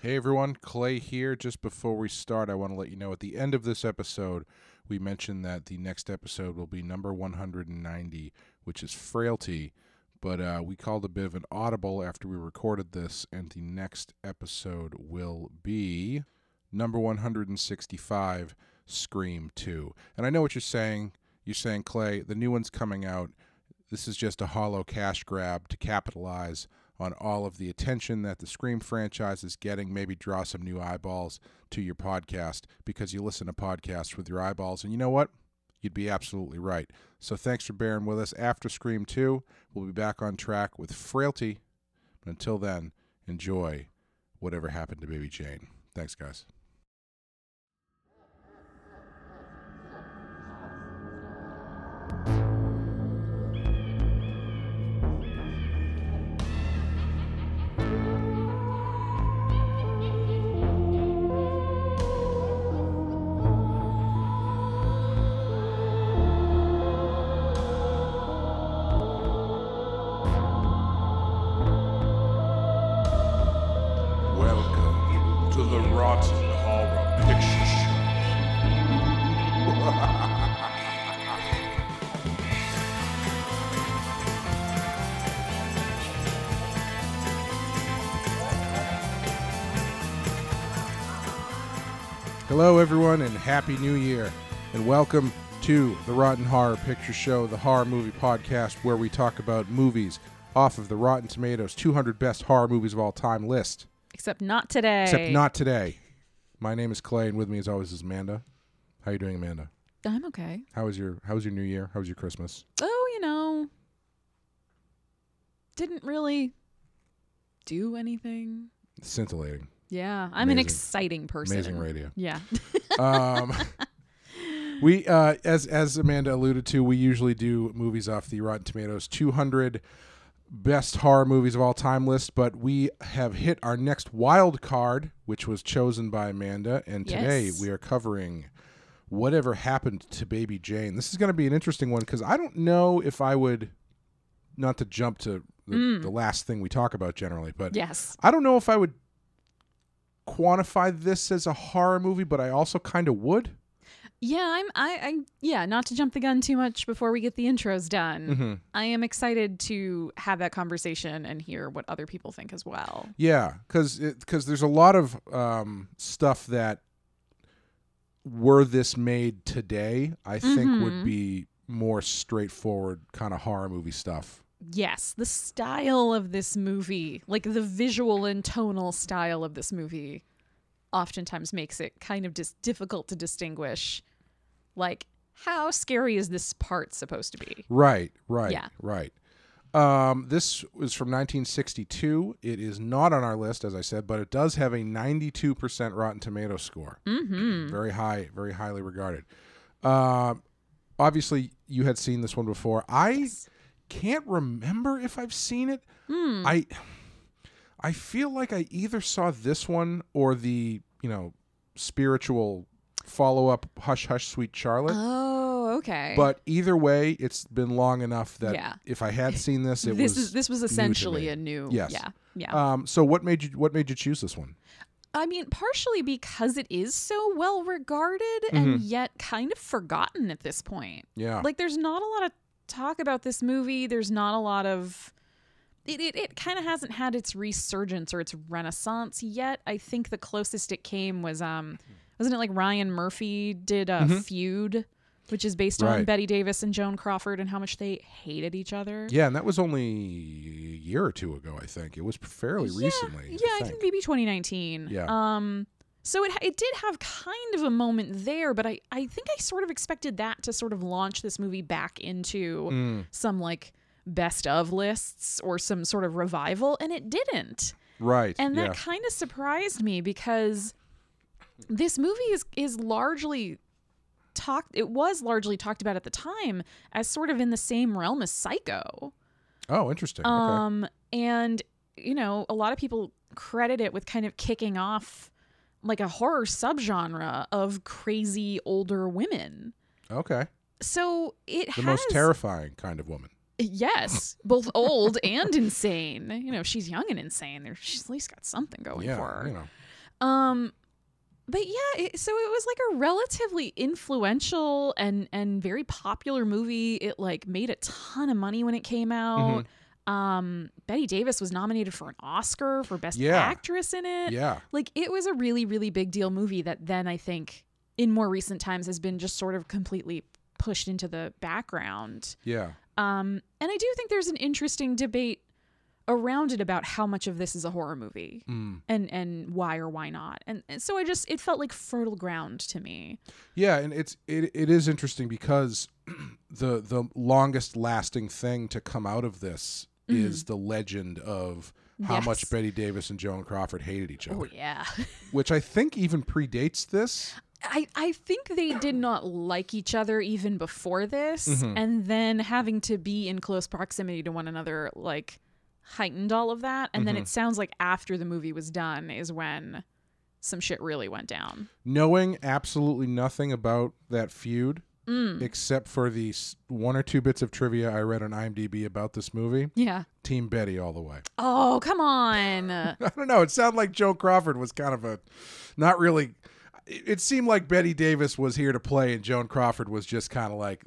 Hey everyone, Clay here. Just before we start, I want to let you know at the end of this episode, we mentioned that the next episode will be number 190, which is Frailty. But we called a bit of an audible after we recorded this, and the next episode will be number 165, Scream 2. And I know what you're saying. You're saying, Clay, the new one's coming out. This is just a hollow cash grab to capitalize on all of the attention that the Scream franchise is getting, maybe draw some new eyeballs to your podcast because you listen to podcasts with your eyeballs. And you know what? You'd be absolutely right. So thanks for bearing with us. After Scream 2, we'll be back on track with Frailty. But until then, enjoy Whatever Happened to Baby Jane. Thanks, guys. Hello, everyone, and Happy New Year, and welcome to the Rotten Horror Picture Show, the horror movie podcast where we talk about movies off of the Rotten Tomatoes 200 Best Horror Movies of All Time list. Except not today. Except not today. My name is Clay, and with me, as always, is Amanda. How are you doing, Amanda? I'm okay. How was your New Year? How was your Christmas? Oh, didn't really do anything. Scintillating. Yeah, I'm an exciting person. Amazing radio. Yeah. We, as Amanda alluded to, we usually do movies off the Rotten Tomatoes 200 Best Horror Movies of All Time list, but we have hit our next wild card, which was chosen by Amanda, and today we are covering Whatever Happened to Baby Jane. This is going to be an interesting one because I don't know if I would, not to jump to the last thing we talk about generally, but yes, I don't know if I would quantify this as a horror movie, but I also kind of would. Yeah, not to jump the gun too much before we get the intros done. Mm-hmm. I am excited to have that conversation and hear what other people think as well. Yeah, because there's a lot of stuff that, were this made today, I think would be more straightforward kind of horror movie stuff. Yes, the style of this movie, like the visual and tonal style of this movie, oftentimes makes it kind of just difficult to distinguish, like, how scary is this part supposed to be? Right. This was from 1962. It is not on our list, as I said, but it does have a 92% Rotten Tomato score. Mm-hmm. Very high, very highly regarded. Obviously, you had seen this one before. I can't remember if I've seen it. I feel like I either saw this one or the, spiritual follow-up Hush Hush Sweet Charlotte. Oh, okay. But either way, it's been long enough that if I had seen this, this was essentially a new. Yes. Yeah. So what made you choose this one? I mean, partially because it is so well regarded and yet kind of forgotten at this point. Yeah. Like, there's not a lot of talk about this movie. There's not a lot of it kind of hasn't had its resurgence or its renaissance yet. I think the closest it came was wasn't it like Ryan Murphy did Feud, which is based on Bette Davis and Joan Crawford and how much they hated each other. Yeah, and that was only a year or two ago, I think. It was fairly recently. Yeah, I think maybe 2019. Yeah. So it did have kind of a moment there, but I think I sort of expected that to sort of launch this movie back into some like best of lists or some sort of revival, and it didn't. Right. And that kind of surprised me because this movie is largely largely talked about at the time as sort of in the same realm as Psycho. Oh, interesting. Okay. And a lot of people credit it with kind of kicking off like a horror subgenre of crazy older women. Okay. So it has the most terrifying kind of woman. Yes, both old and insane. She's young and insane. She's at least got something going for her. But yeah, so it was like a relatively influential and very popular movie. It like made a ton of money when it came out. Bette Davis was nominated for an Oscar for Best Actress in it. Yeah. Like it was a really, really big deal movie that then I think in more recent times has been just sort of completely pushed into the background. Yeah. And I do think there's an interesting debate around it about how much of this is a horror movie and why or why not. And so it felt like fertile ground to me. Yeah. And it is interesting because the longest lasting thing to come out of this is the legend of how much Bette Davis and Joan Crawford hated each other. Oh, yeah. Which I think even predates this. I think they did not like each other even before this. And then having to be in close proximity to one another, like, heightened all of that. And then it sounds like after the movie was done is when some shit really went down. Knowing absolutely nothing about that feud, except for the one or two bits of trivia I read on IMDb about this movie. Yeah. Team Bette all the way. Oh, come on. I don't know. It sounded like Joan Crawford was kind of not really. It seemed like Bette Davis was here to play and Joan Crawford was just kind of like,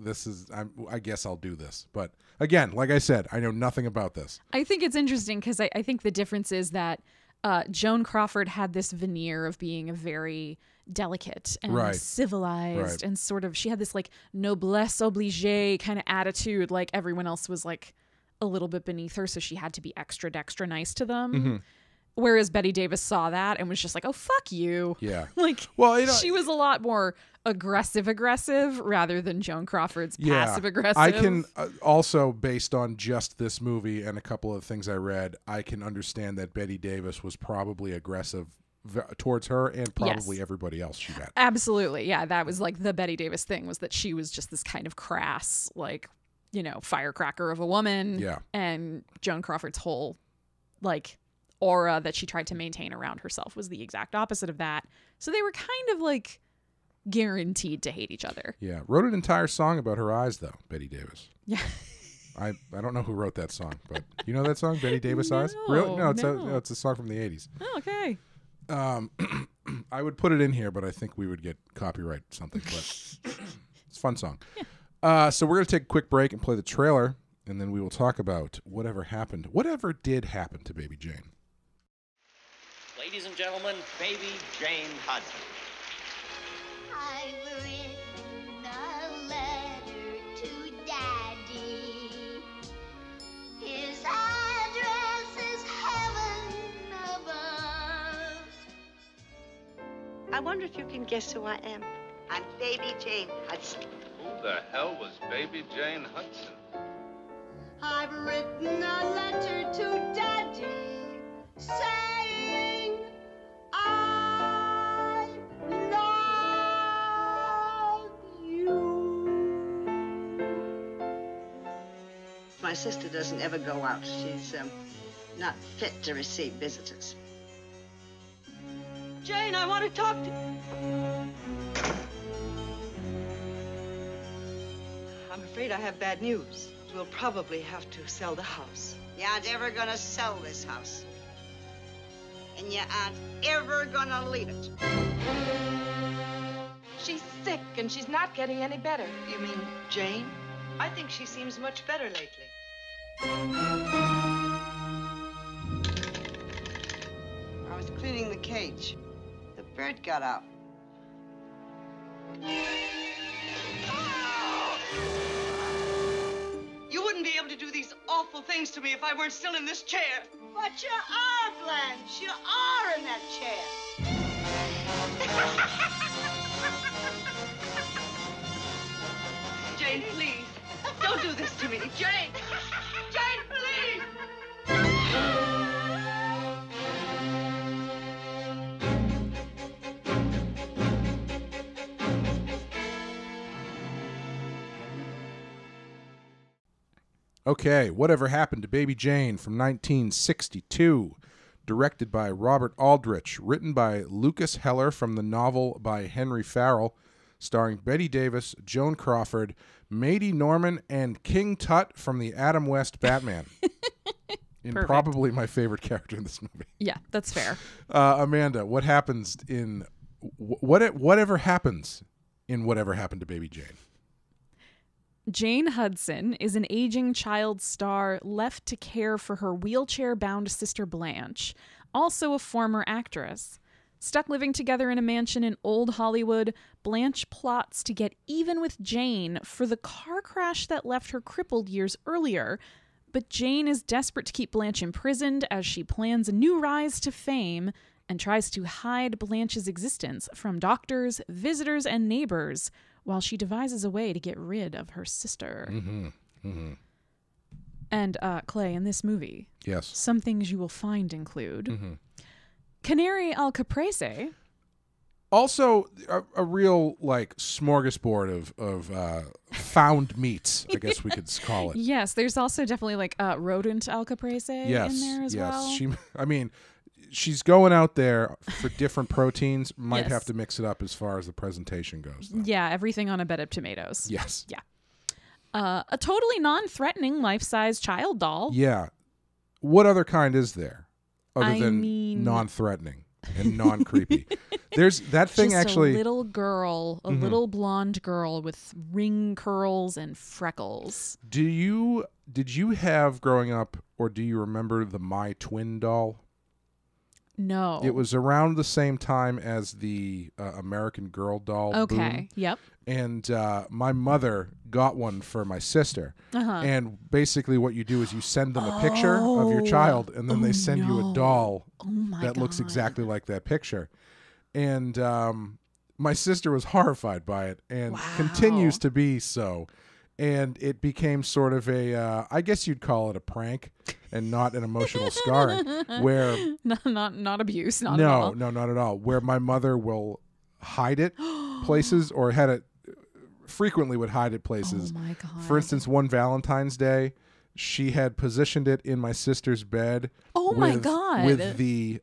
I guess I'll do this. But again, like I said, I know nothing about this. I think it's interesting because I think the difference is that Joan Crawford had this veneer of being a very delicate and civilized and sort of, she had this like noblesse obligée kind of attitude, like everyone else was like a little bit beneath her, so she had to be extra nice to them. Whereas Bette Davis saw that and was just like, oh, fuck you. Yeah. Like, well, she was a lot more aggressive rather than Joan Crawford's passive aggressive. I can also, based on just this movie and a couple of things I read, I can understand that Bette Davis was probably aggressive towards her and probably everybody else she met. Absolutely. Yeah. That was like the Bette Davis thing, was that she was just this kind of crass, like, you know, firecracker of a woman. Yeah. And Joan Crawford's whole, like, aura that she tried to maintain around herself was the exact opposite of that. So they were kind of like guaranteed to hate each other. Yeah. Wrote an entire song about her eyes, though, Bette Davis. Yeah. I don't know who wrote that song, but you know that song, Bette Davis Eyes? Really? No, it's a song from the 80s. Oh, okay. I would put it in here, but I think we would get copyright something. But it's a fun song. Yeah. So we're going to take a quick break and play the trailer, and then we will talk about whatever did happen to Baby Jane. Ladies and gentlemen, Baby Jane Hudson. I've written a letter to Daddy. His address is heaven above. I wonder if you can guess who I am. I'm Baby Jane Hudson. Who the hell was Baby Jane Hudson? I've written a letter to Daddy saying I love you. My sister doesn't ever go out. She's not fit to receive visitors. Jane, I want to talk to you. I'm afraid I have bad news. We'll probably have to sell the house. You aren't ever gonna sell this house. And you aren't ever gonna leave it. She's sick and she's not getting any better. You mean Jane? I think she seems much better lately. I was cleaning the cage. The bird got out. You wouldn't be able to do these awful things to me if I weren't still in this chair. But you are, Blanche. You are in that chair. Jane, please. Don't do this to me. Jane! Jane, please! Okay, Whatever Happened to Baby Jane from 1962, directed by Robert Aldrich, written by Lucas Heller from the novel by Henry Farrell, starring Bette Davis, Joan Crawford, Mady Norman, and King Tut from the Adam West Batman. in Perfect. probably my favorite character in this movie. Yeah, that's fair. Amanda, what happens in whatever happens in Whatever Happened to Baby Jane? Jane Hudson is an aging child star left to care for her wheelchair-bound sister Blanche, also a former actress. Stuck living together in a mansion in Old Hollywood, Blanche plots to get even with Jane for the car crash that left her crippled years earlier. But Jane is desperate to keep Blanche imprisoned as she plans a new rise to fame and tries to hide Blanche's existence from doctors, visitors, and neighbors while she devises a way to get rid of her sister. Mm-hmm. Mm-hmm. And Clay, in this movie, Yes. some things you will find include Mm-hmm. canary al-caprese. Also, a real like smorgasbord of found meats, I guess we could call it. Yes, there's also definitely like rodent al-caprese Yes, in there as yes. well. She's going out there for different proteins. Might Yes. have to mix it up as far as the presentation goes, though. Yeah, everything on a bed of tomatoes. Yes. Yeah. A totally non-threatening life-size child doll. Yeah. What other kind is there other I than mean- non-threatening and non-creepy? There's that thing Just actually. a little girl, a little blonde girl with ring curls and freckles. Did you have growing up, or do you remember the My Twin doll? No. It was around the same time as the American Girl doll. Okay. boom. Yep. And my mother got one for my sister. Uh-huh. And basically what you do is you send them a picture of your child, and then they send you a doll that looks exactly like that picture. And my sister was horrified by it and continues to be so. And it became sort of a, I guess you'd call it a prank and not an emotional scarring, where not abuse, not at all. no, not at all. Where my mother will hide it places, or had it frequently would hide it places. Oh my God. For instance, one Valentine's Day, she had positioned it in my sister's bed. Oh my God. With the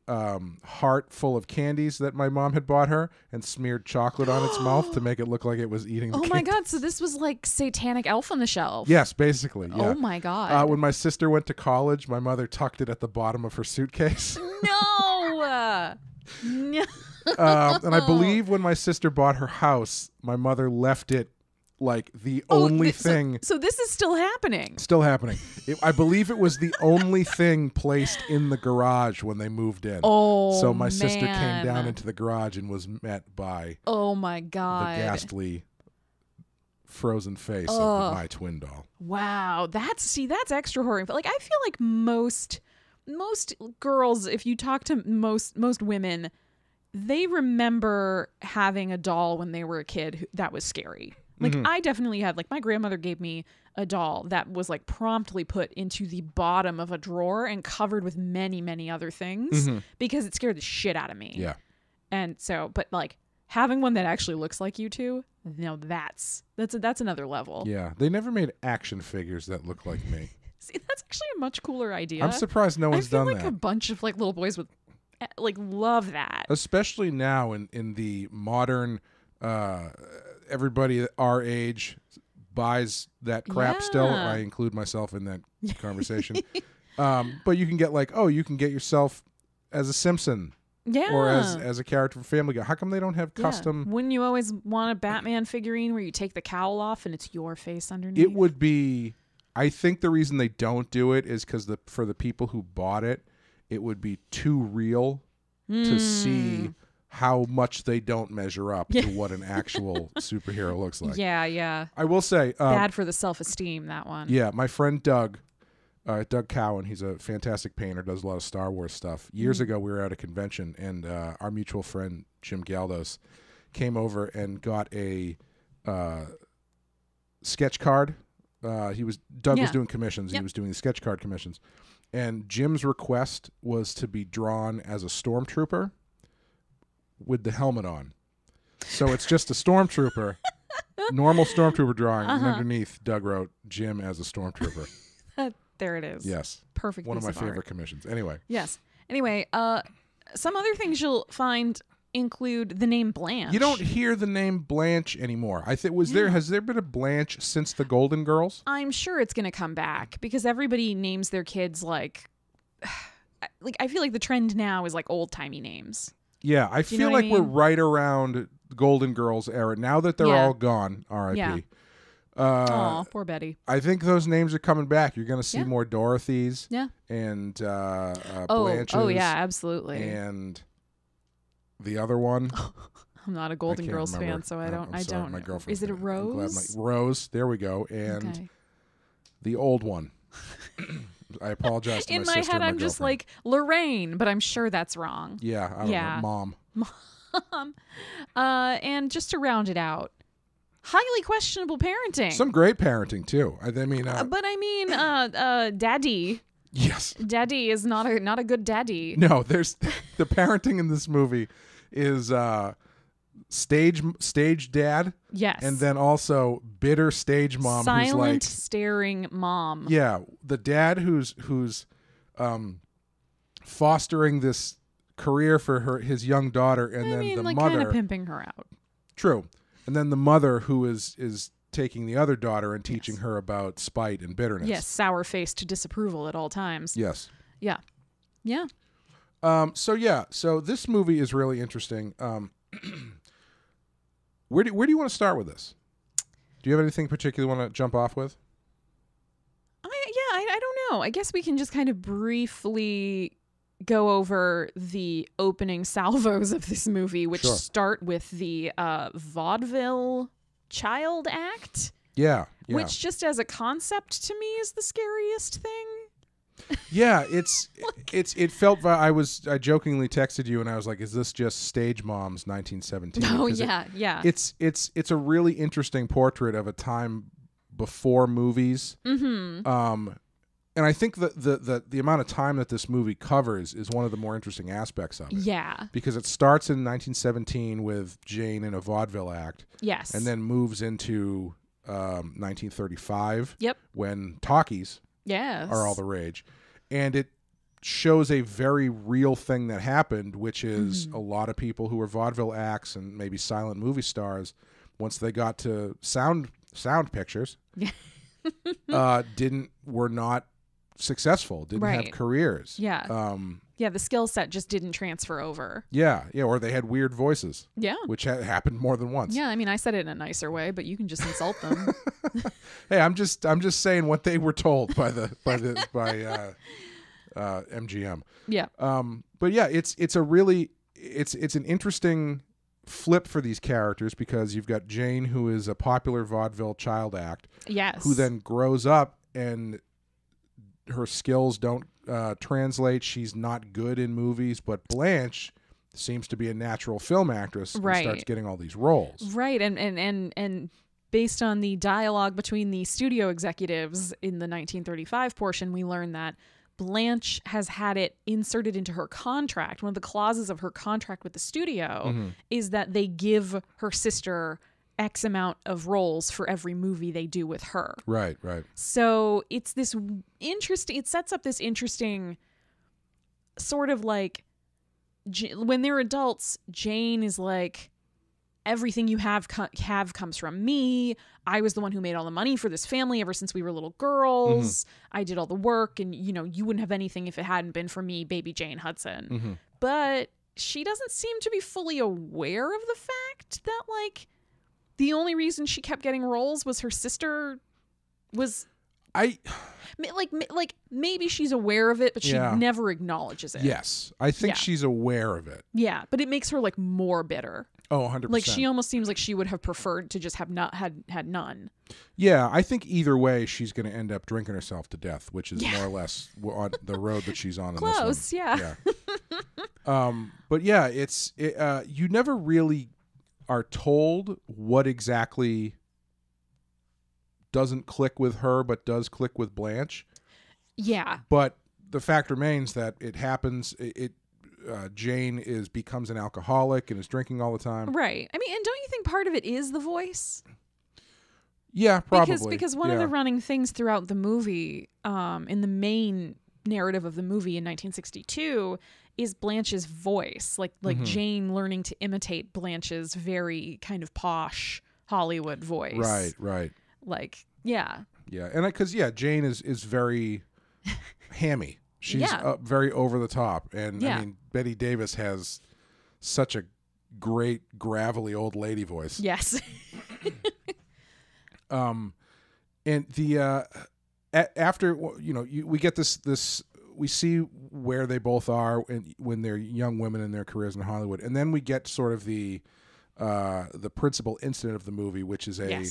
heart full of candies that my mom had bought her, and smeared chocolate on its mouth to make it look like it was eating the Oh my candy. God. So this was like satanic elf on the shelf. Yes, basically. Yeah. Oh my God. When my sister went to college, my mother tucked it at the bottom of her suitcase. No. No. And I believe when my sister bought her house, my mother left it like the only thing. So this is still happening. Still happening. I believe it was the only thing placed in the garage when they moved in. Oh, so my sister came man. down into the garage and was met by Oh my the God. ghastly frozen face of my twin doll. Wow. That's extra horror. But like I feel like most girls, if you talk to most women, they remember having a doll when they were a kid that was scary. Like I definitely had, like my grandmother gave me a doll that was like promptly put into the bottom of a drawer and covered with many, many other things because it scared the shit out of me. Yeah. And so, but like having one that actually looks like you two, no, that's another level. Yeah. They never made action figures that look like me. See, that's actually a much cooler idea. I'm surprised no one's I feel done like that. a bunch of like little boys would like love that. Especially now in the modern, everybody our age buys that crap still. Yeah. I include myself in that conversation. But you can get you can get yourself as a Simpson Yeah. or as a character from Family Guy. How come they don't have custom? Wouldn't you always want a Batman figurine where you take the cowl off and it's your face underneath? It would be. I think the reason they don't do it is because for the people who bought it, it would be too real to see how much they don't measure up to what an actual superhero looks like. Yeah. I will say, Bad for the self-esteem, that one. yeah, my friend Doug Cowan, he's a fantastic painter, does a lot of Star Wars stuff. Years ago, we were at a convention, and our mutual friend Jim Galdos came over and got a sketch card. Doug was doing commissions. Yep. He was doing the sketch card commissions. And Jim's request was to be drawn as a stormtrooper with the helmet on. So it's just a stormtrooper, normal stormtrooper drawing, and underneath Doug wrote Jim as a stormtrooper. There it is. Yes. Perfect. One of my piece art. favorite commissions. Anyway. Yes. Anyway, some other things you'll find include the name Blanche. You don't hear the name Blanche anymore. Has there been a Blanche since the Golden Girls? I'm sure it's going to come back because everybody names their kids like like I feel like the trend now is like old timey names. Yeah, I feel like we're right around Golden Girls era now that they're all gone. R.I.P. Yeah. Aw, poor Betty. I think those names are coming back. You're going to see more Dorothys. Yeah. And Blanches. Oh yeah, absolutely. And the other one. I'm not a Golden Girls remember. fan, so I don't. I'm sorry, don't. My girlfriend. Is it a Rose? Rose. There we go. And the old one. I apologize to in my my sister head, and my I'm just girlfriend. like Lorraine, but I'm sure that's wrong. Yeah, I don't know. Mom. And just to round it out, highly questionable parenting. Some great parenting too. I mean, but I mean, Daddy. Yes. Daddy is not a good daddy. No, there's the parenting in this movie is stage dad. Yes. And then also bitter stage mom Silent, who's like staring mom. Yeah, the dad who's fostering this career for his young daughter, and then the like mother kind of pimping her out. True. And then the mother who is taking the other daughter and teaching her about spite and bitterness. Yes, sour-faced disapproval at all times. Yes. Yeah. Yeah. So this movie is really interesting. Where do you want to start with this? Do you have anything particular you want to jump off with? I don't know. I guess we can just kind of briefly go over the opening salvos of this movie, which start with the vaudeville child act. Yeah. Which just as a concept to me is the scariest thing. Yeah, it felt. I jokingly texted you and I was like, "Is this just Stage Mom's 1917?" Oh yeah. It's a really interesting portrait of a time before movies. Mm-hmm. And I think that the amount of time that this movie covers is one of the more interesting aspects of it. Yeah. Because it starts in 1917 with Jane in a vaudeville act. Yes. And then moves into 1935. Yep. When talkies. Yes. Are all the rage. And it shows a very real thing that happened, which is a lot of people who were vaudeville acts and maybe silent movie stars, once they got to sound pictures, were not successful, didn't have careers. Yeah. The skill set just didn't transfer over. Yeah, or they had weird voices. Yeah. Which happened more than once. Yeah, I mean, I said it in a nicer way, but you can just insult them. Hey, I'm just saying what they were told by MGM. Yeah. But yeah, it's an interesting flip for these characters because you've got Jane, who is a popular vaudeville child act. Yes. Who then grows up and her skills don't translate. She's not good in movies, but Blanche seems to be a natural film actress and starts getting all these roles. Right. And based on the dialogue between the studio executives in the 1935 portion, we learn that Blanche has had it inserted into her contract. One of the clauses of her contract with the studio is that they give her sister X amount of roles for every movie they do with her. Right. So it's this interesting, it sets up this interesting sort of like, when they're adults, Jane is like, everything you have comes from me. I was the one who made all the money for this family ever since we were little girls. I did all the work, and you wouldn't have anything if it hadn't been for me, baby Jane Hudson. But she doesn't seem to be fully aware of the fact that like the only reason she kept getting roles was her sister was maybe she's aware of it, but she never acknowledges it. Yes, I think she's aware of it. Yeah, but it makes her like more bitter. Oh, 100%. Like she almost seems like she would have preferred to just have not had none. Yeah, I think either way she's going to end up drinking herself to death, which is more or less on the road that she's on. Close, in this one. Yeah. But yeah, you never really are told what exactly doesn't click with her, but does click with Blanche. Yeah. But the fact remains that it happens. Jane becomes an alcoholic and is drinking all the time. Right. I mean, and don't you think part of it is the voice? Yeah, probably. Because one of the running things throughout the movie, in the main narrative of the movie in 1962, is Blanche's voice. Like Jane learning to imitate Blanche's very kind of posh Hollywood voice. Right. Like, yeah. Yeah, and because Jane is very hammy. She's very over the top. And I mean, Bette Davis has such a great gravelly old lady voice. Yes. And the after we get this we see where they both are when they're young women in their careers in Hollywood, and then we get sort of the principal incident of the movie, which is a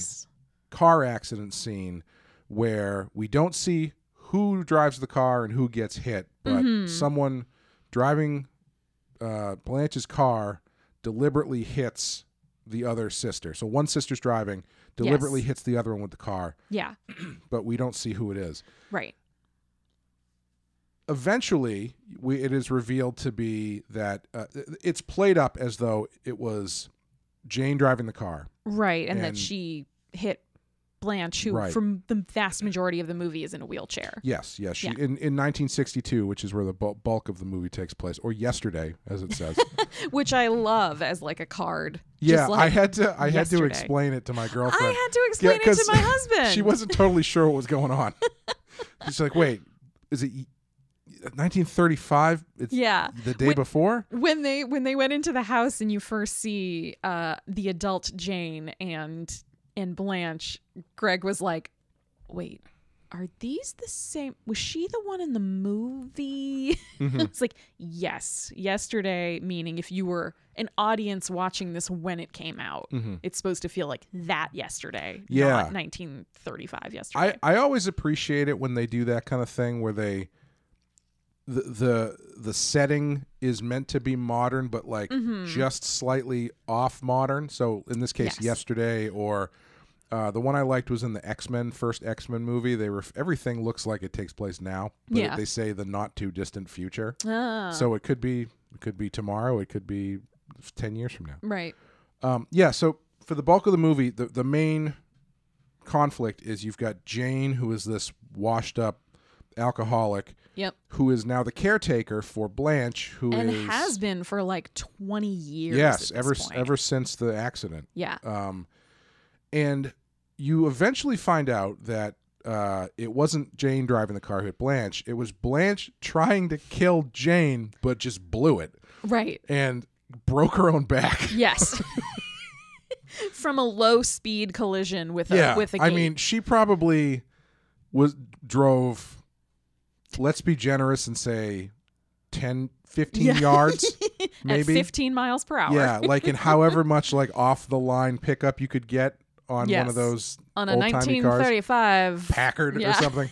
car accident scene where we don't see who drives the car and who gets hit, but someone driving Blanche's car deliberately hits the other sister. So one sister's driving, deliberately hits the other one with the car. Yeah. But we don't see who it is. Right. Eventually, it is revealed to be that it's played up as though it was Jane driving the car. Right, and that she hit Blanche, who from the vast majority of the movie is in a wheelchair. Yes. She in 1962, which is where the bulk of the movie takes place, or yesterday, as it says. Which I love as like a card. Yeah, like I had to explain it to my girlfriend. I had to explain it to my husband. She wasn't totally sure what was going on. She's like, wait, is it 1935? It's the day before? When they went into the house and you first see the adult Jane and Blanche, Greg was like, wait, are these the same? Was she the one in the movie? It's like, yes, yesterday, meaning if you were an audience watching this when it came out, it's supposed to feel like that yesterday, not 1935 yesterday. I always appreciate it when they do that kind of thing where they the setting is meant to be modern, but like just slightly off modern. So in this case, yesterday, or the one I liked was in the first X-Men movie. Everything looks like it takes place now, but they say the not too distant future. So it could be tomorrow. It could be 10 years from now. Right. So for the bulk of the movie, the main conflict is you've got Jane, who is this washed up alcoholic, who is now the caretaker for Blanche, who has been for like 20 years. Yes, ever since the accident. Yeah. And you eventually find out that it wasn't Jane driving the car who hit Blanche. It was Blanche trying to kill Jane, but just blew it. Right. And broke her own back. Yes. From a low speed collision with a gate. I mean, she probably drove, let's be generous and say 10, 15 yards, maybe. At 15 miles per hour. Yeah, like in however much like off the line pickup you could get on one of those on a old-timey 1935 cars. Packard or something.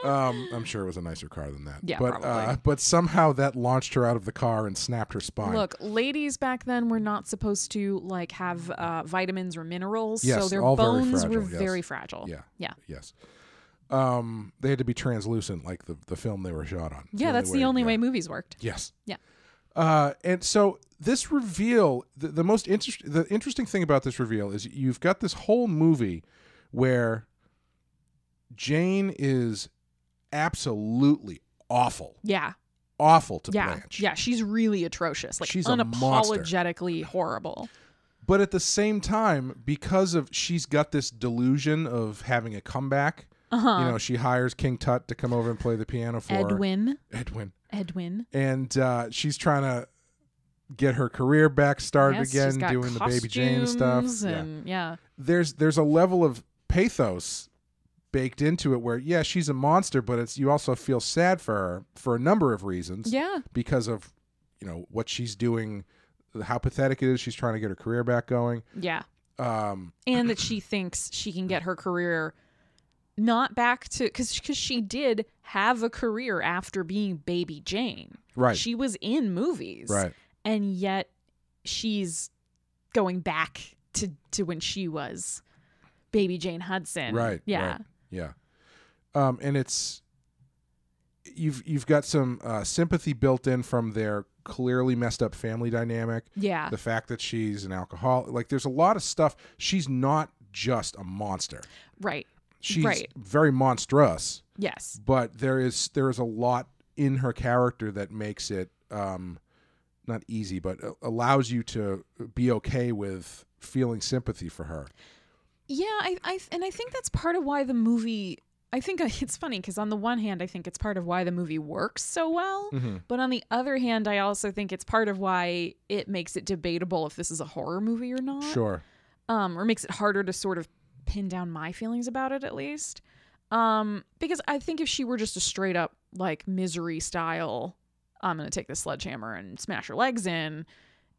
I'm sure it was a nicer car than that. Yeah, but, probably. But somehow that launched her out of the car and snapped her spine. Look, ladies back then were not supposed to like have vitamins or minerals, yes, so their all bones very fragile, were very fragile. Yeah. Yes. They had to be translucent, like the film they were shot on. Yeah, that's the only way movies worked. Yes. Yeah. And so this reveal, the interesting thing about this reveal is you've got this whole movie where Jane is absolutely awful. Yeah. Awful to Blanche. Yeah, she's really atrocious. Like she's unapologetically horrible. But at the same time, because of she's got this delusion of having a comeback. She hires King Tut to come over and play the piano for Edwin. her. And she's trying to get her career back started again, doing the Baby Jane stuff. And, There's a level of pathos baked into it where, she's a monster, but you also feel sad for her for a number of reasons. Yeah. Because of, what she's doing, how pathetic it is. She's trying to get her career back going. Yeah. And that she thinks she can get her career not back to, because she did have a career after being Baby Jane. Right. She was in movies. Right. And yet she's going back to when she was Baby Jane Hudson. Right. Yeah. Right. Yeah. And it's you've got some sympathy built in from their clearly messed up family dynamic. Yeah. The fact that she's an alcoholic, like there's a lot of stuff. She's not just a monster. Right. She's very monstrous. Yes. But there is a lot in her character that makes it not easy, but allows you to be okay with feeling sympathy for her. Yeah, I think that's part of why the movie I think it's funny because on the one hand, I think it's part of why the movie works so well. But on the other hand, I also think it's part of why it makes it debatable if this is a horror movie or not. Sure. Or makes it harder to sort of pin down my feelings about it, at least. Because I think if she were just a straight up like Misery style, I'm going to take this sledgehammer and smash her legs in,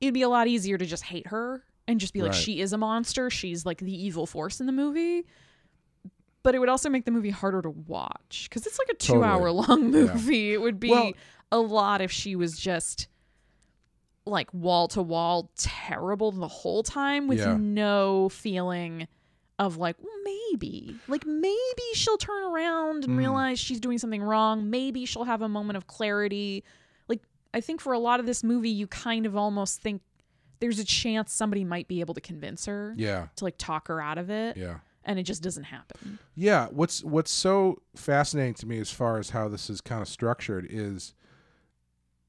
it'd be a lot easier to just hate her and just be like, she is a monster. She's like the evil force in the movie. But it would also make the movie harder to watch because it's like a 2-hour long movie. Yeah. It would be a lot if she was just like wall to wall terrible the whole time with no feeling of like, maybe she'll turn around and realize she's doing something wrong. Maybe she'll have a moment of clarity. Like, I think for a lot of this movie, you kind of almost think there's a chance somebody might be able to convince her to like talk her out of it. Yeah. And it just doesn't happen. Yeah. What's so fascinating to me as far as how this is kind of structured is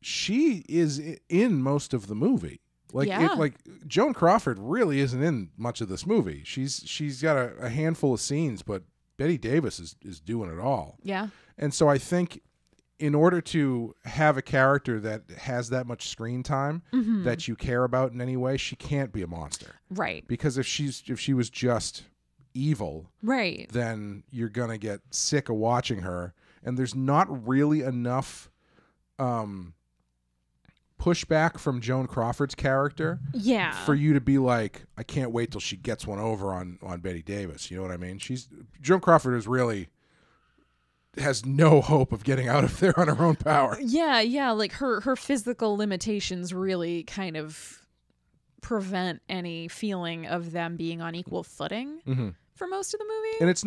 she is in most of the movie. Like, like Joan Crawford really isn't in much of this movie. She's got a handful of scenes, but Bette Davis is doing it all. Yeah. And so I think in order to have a character that has that much screen time that you care about in any way, she can't be a monster. Right. Because if she was just evil, right, then you're gonna get sick of watching her, and there's not really enough pushback from Joan Crawford's character for you to be like, I can't wait till she gets one over on Bette Davis. You know what I mean? Joan Crawford has no hope of getting out of there on her own power. Yeah, like her physical limitations really kind of prevent any feeling of them being on equal footing for most of the movie. And it's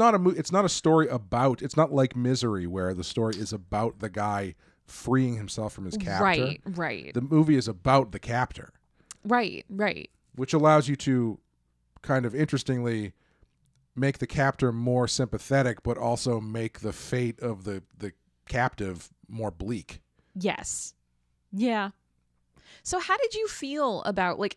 not a story about, it's not like Misery where the story is about the guy freeing himself from his captor. Right. The movie is about the captor. Right. Which allows you to kind of interestingly make the captor more sympathetic, but also make the fate of the captive more bleak. Yes. Yeah. So how did you feel about, like,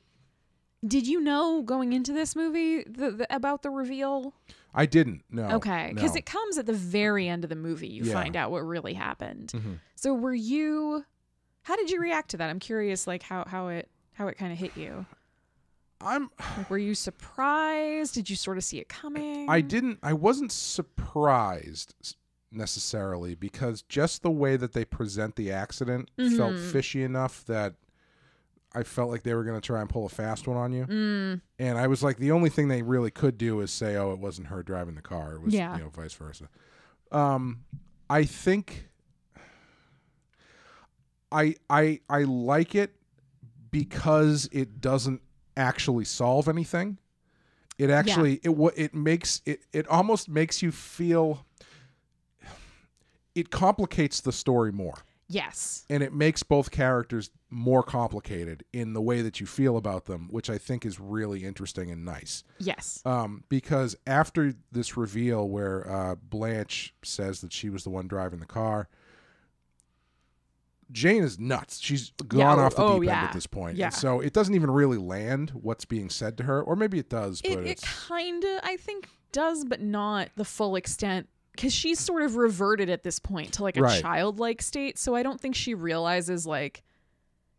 did you know going into this movie about the reveal? I didn't, no. Okay, because it comes at the very end of the movie. You find out what really happened. So how did you react to that? I'm curious, like, how it kind of hit you. Were you surprised? Did you sort of see it coming? I wasn't surprised necessarily, because just the way that they present the accident felt fishy enough that I felt like they were going to try and pull a fast one on you. And I was like, the only thing they really could do is say, oh, it wasn't her driving the car. It was, vice versa. I think I like it because it doesn't actually solve anything. It actually, it almost makes you feel, it complicates the story more. Yes. And it makes both characters more complicated in the way that you feel about them, which I think is really interesting and nice. Yes. Because after this reveal where Blanche says that she was the one driving the car, Jane is nuts. She's gone off the deep end at this point. Yeah. And so it doesn't even really land what's being said to her. Or maybe it does. But it kind of, I think, does, but not the full extent. Because she's sort of reverted at this point to like a childlike state. So I don't think she realizes like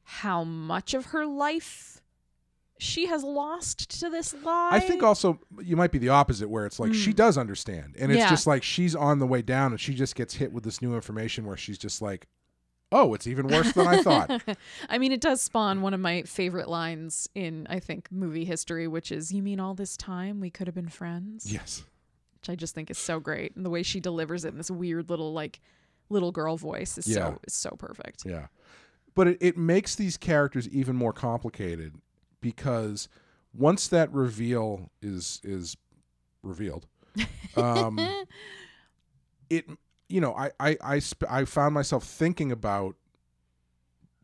how much of her life she has lost to this lie. I think also you might be the opposite, where it's like she does understand. And it's just like she's on the way down and she just gets hit with this new information where she's just like, oh, it's even worse than I thought. I mean, it does spawn one of my favorite lines in, I think, movie history, which is, you mean all this time we could have been friends? Yes. Which I just think is so great. And the way she delivers it in this weird little, like, little girl voice is so perfect. Yeah. But it makes these characters even more complicated, because once that reveal is revealed, it, you know, I found myself thinking about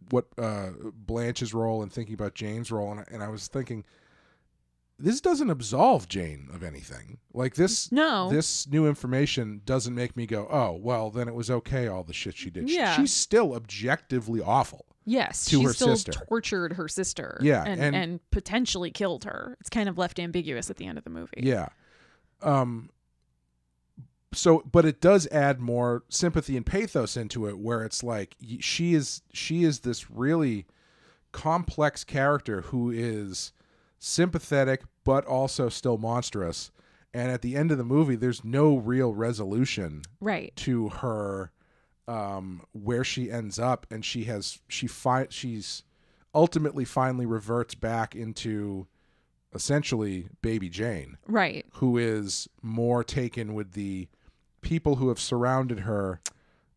what Blanche's role and thinking about Jane's role, and I was thinking, this doesn't absolve Jane of anything. Like this new information doesn't make me go, oh, well, then it was okay, all the shit she did. Yeah. She's still objectively awful. Yes, to her still sister. Tortured her sister. Yeah, and potentially killed her. It's kind of left ambiguous at the end of the movie. Yeah. but it does add more sympathy and pathos into it, where it's like she is this really complex character who is sympathetic but also still monstrous, and at the end of the movie there's no real resolution to her where she ends up, and she's ultimately finally reverts back into essentially Baby Jane, who is more taken with the people who have surrounded her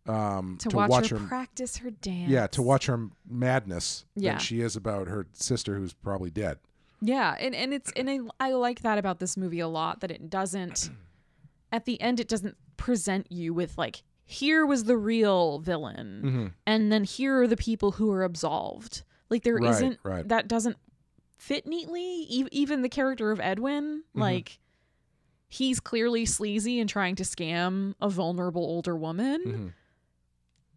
to watch her practice her dance. Yeah, to watch her madness than she is about her sister who's probably dead. Yeah, and I like that about this movie a lot, that it doesn't, at the end, it doesn't present you with like, here was the real villain, and then here are the people who are absolved. Like there isn't, that doesn't fit neatly. Even the character of Edwin, like he's clearly sleazy and trying to scam a vulnerable older woman.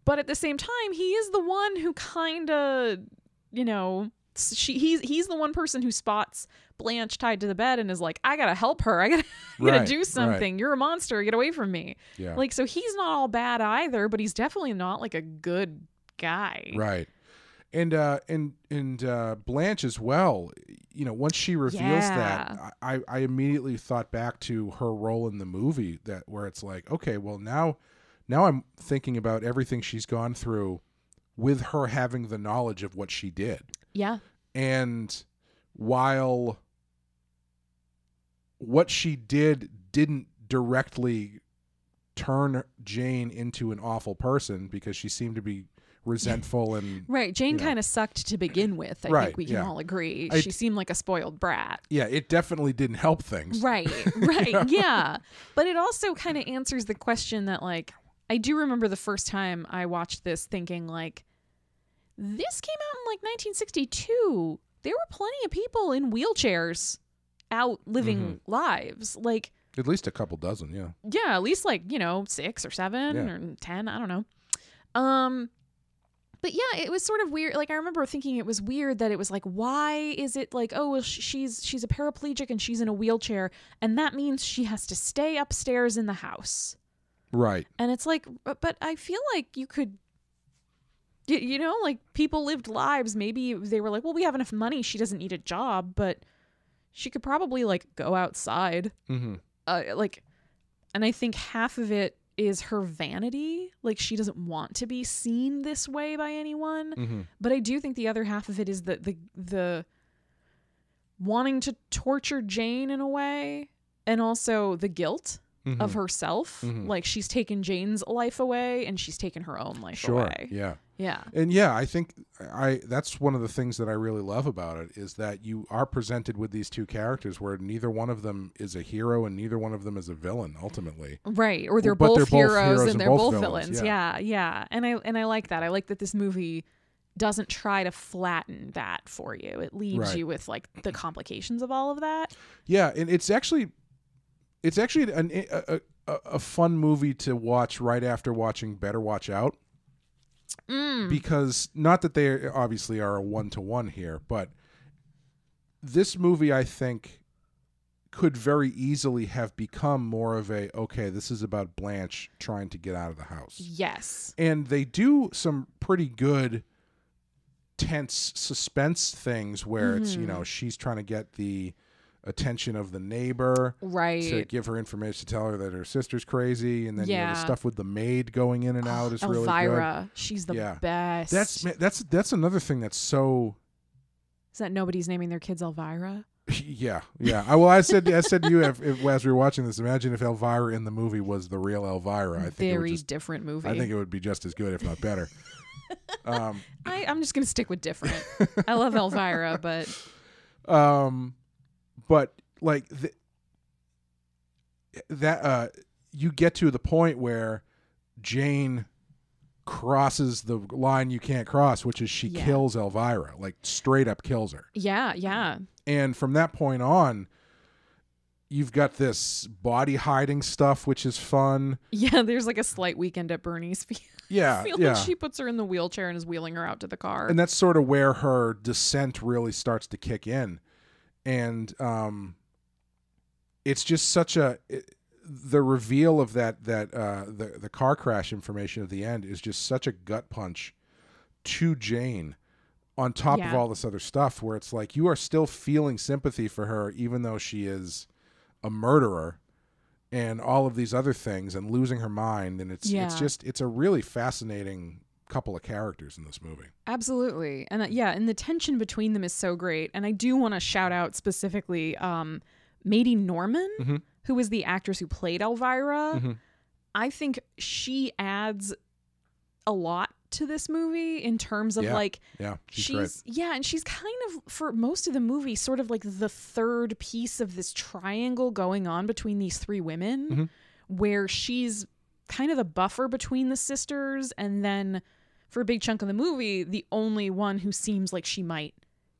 But at the same time, he is the one who kind of, you know, he's the one person who spots Blanche tied to the bed and is like, I gotta help her. I gotta do something. You're a monster. Get away from me. Yeah. Like, so he's not all bad either, but he's definitely not like a good guy. Right. And Blanche as well. You know, once she reveals that, I immediately thought back to her role in the movie, where it's like, okay, well now I'm thinking about everything she's gone through with her having the knowledge of what she did. Yeah. And while what she didn't directly turn Jane into an awful person, because she seemed to be resentful and Jane kind of sucked to begin with. I think we can all agree. She seemed like a spoiled brat. Yeah, it definitely didn't help things. Right. Yeah. But it also kind of answers the question that, like, I do remember the first time I watched this thinking, like, this came out in like 1962. There were plenty of people in wheelchairs out living lives. Like, at least a couple dozen, yeah. Yeah, at least like, 6 or 7 or 10, I don't know. But yeah, it was sort of weird. Like, I remember thinking it was weird that it was like, why is it like, oh, well, she's a paraplegic and she's in a wheelchair, and that means she has to stay upstairs in the house. Right. And it's like, but I feel like you could, like, people lived lives. Maybe they were like, well, we have enough money. She doesn't need a job, but she could probably like go outside. And I think half of it is her vanity. Like, she doesn't want to be seen this way by anyone. But I do think the other half of it is the wanting to torture Jane in a way, and also the guilt of herself. Like, she's taken Jane's life away and she's taken her own life away. Yeah. And yeah, I think that's one of the things that I really love about it, is that you are presented with these two characters where neither one of them is a hero and neither one of them is a villain ultimately. Right. Or they're both heroes and they're both villains. Yeah. And I like that. I like that this movie doesn't try to flatten that for you. It leaves you with like the complications of all of that. Yeah, and it's actually a fun movie to watch right after watching Better Watch Out. Because not that they obviously are a one-to-one here, but this movie, I think, could very easily have become more of this is about Blanche trying to get out of the house. Yes. And they do some pretty good tense suspense things where it's, she's trying to get the attention of the neighbor, to give her information, to tell her that her sister's crazy, and then the stuff with the maid going in and out is really good. Elvira, she's the best. That's another thing that's so. Is that nobody's naming their kids Elvira? Yeah. I said to you as we were watching this, imagine if Elvira in the movie was the real Elvira. I think very different movie. I think it would be just as good, if not better. I'm just gonna stick with different. I love Elvira, but. But like you get to the point where Jane crosses the line you can't cross, which is she kills Elvira, like straight up kills her. Yeah. And from that point on, you've got this body hiding stuff, which is fun. Yeah, there's like a slight Weekend at Bernie's feel. Like she puts her in the wheelchair and is wheeling her out to the car. And that's sort of where her descent really starts to kick in. And it's just such a the reveal of the car crash information at the end is just such a gut punch to Jane, on top of all this other stuff, where it's like you are still feeling sympathy for her even though she is a murderer and all of these other things and losing her mind. And it's a really fascinating couple of characters in this movie. Absolutely. And and the tension between them is so great. And I do want to shout out specifically Mady Norman, who was the actress who played Elvira. I think she adds a lot to this movie in terms of she's and she's kind of, for most of the movie, sort of like the third piece of this triangle going on between these three women, where she's kind of the buffer between the sisters, and then for a big chunk of the movie, the only one who seems like she might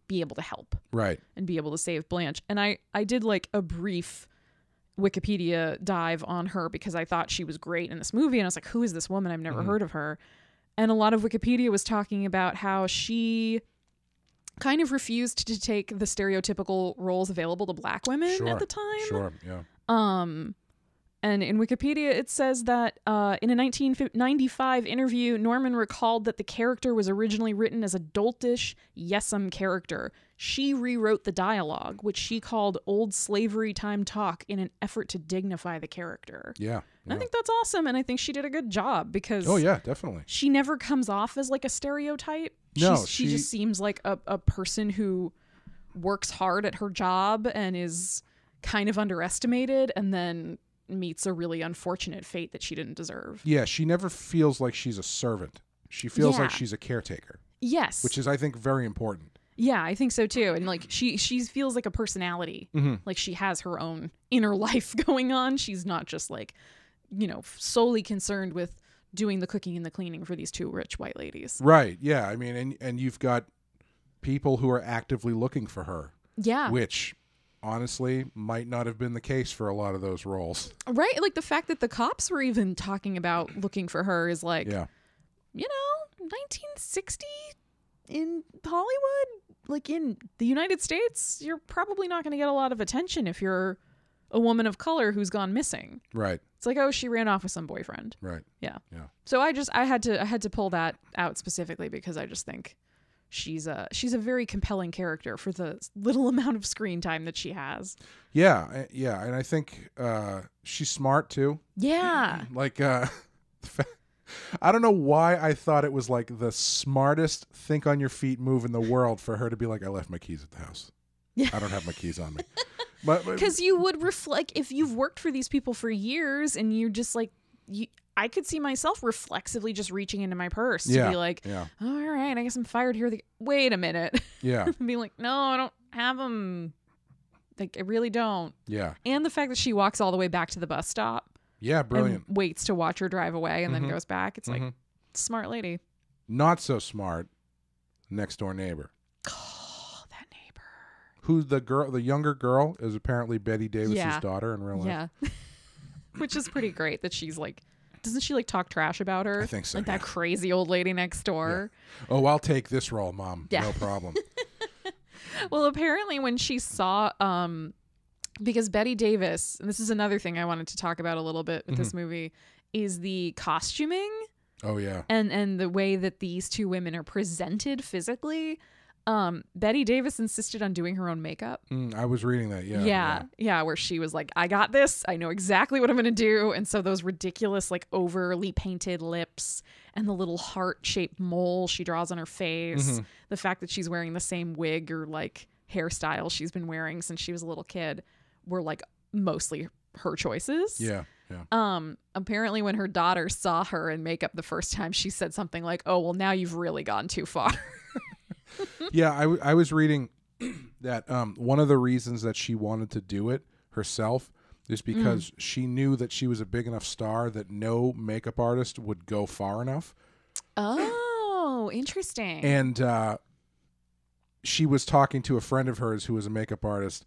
be able to help, right, and be able to save Blanche. And I did like a brief Wikipedia dive on her because I thought she was great in this movie, and I was like, who is this woman? I've never heard of her. And a lot of Wikipedia was talking about how she kind of refused to take the stereotypical roles available to black women at the time. And in Wikipedia, it says that in a 1995 interview, Norman recalled that the character was originally written as a doltish, yesome character. She rewrote the dialogue, which she called old slavery time talk, in an effort to dignify the character. Yeah. I think that's awesome, and I think she did a good job because definitely. She never comes off as like a stereotype. No, she just seems like a person who works hard at her job and is kind of underestimated, and then meets a really unfortunate fate that she didn't deserve. Yeah, she never feels like she's a servant. She feels like she's a caretaker. Yes. Which is, I think, very important. Yeah, I think so too. And like she feels like a personality. Like she has her own inner life going on. She's not just like, solely concerned with doing the cooking and the cleaning for these two rich white ladies. Right. Yeah. I mean, and you've got people who are actively looking for her. Yeah. Which honestly might not have been the case for a lot of those roles. Right. Like the fact that the cops were even talking about looking for her is like, 1960 in Hollywood, like in the United States, you're probably not going to get a lot of attention if you're a woman of color who's gone missing. Right. It's like, oh, she ran off with some boyfriend. Right. Yeah. Yeah. So I had to pull that out specifically because I just think she's a very compelling character for the little amount of screen time that she has. Yeah. Yeah. And I think she's smart too. Yeah. Like, I don't know why I thought it was like the smartest think on your feet move in the world for her to be like, I left my keys at the house. Yeah. I don't have my keys on me. Because you would reflect, if you've worked for these people for years and you just like, I could see myself reflexively just reaching into my purse to be like, oh, all right, I guess I'm fired here. Wait a minute. Yeah. Be like, no, I don't have them. Like, I really don't. Yeah. And the fact that she walks all the way back to the bus stop. Yeah, brilliant. And waits to watch her drive away and then goes back. It's like, smart lady. Not so smart next door neighbor. Oh, that neighbor. Who the younger girl is apparently Bette Davis's daughter in real life. Yeah. Which is pretty great that she's like, doesn't she like talk trash about her? I think so. Like that crazy old lady next door. Yeah. Oh, I'll take this role, Mom. Yeah. No problem. Well, apparently when she saw, because Bette Davis, and this is another thing I wanted to talk about a little bit with this movie, is the costuming. Oh, yeah. And the way that these two women are presented physically. Bette Davis insisted on doing her own makeup. I was reading that. Yeah. Where she was like, I got this. I know exactly what I'm going to do. And so those ridiculous, like overly painted lips and the little heart-shaped mole she draws on her face, the fact that she's wearing the same wig or like hairstyle she's been wearing since she was a little kid were like mostly her choices. Yeah. Apparently when her daughter saw her in makeup the first time, she said something like, oh, well, now you've really gone too far. Yeah, I was reading that one of the reasons that she wanted to do it herself is because she knew that she was a big enough star that no makeup artist would go far enough. Oh, interesting. And she was talking to a friend of hers who was a makeup artist,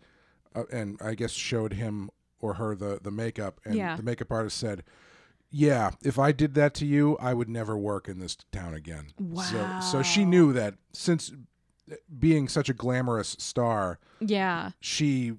and I guess showed him or her the makeup, and the makeup artist said, yeah, if I did that to you, I would never work in this town again. Wow. So she knew that since being such a glamorous star, yeah, she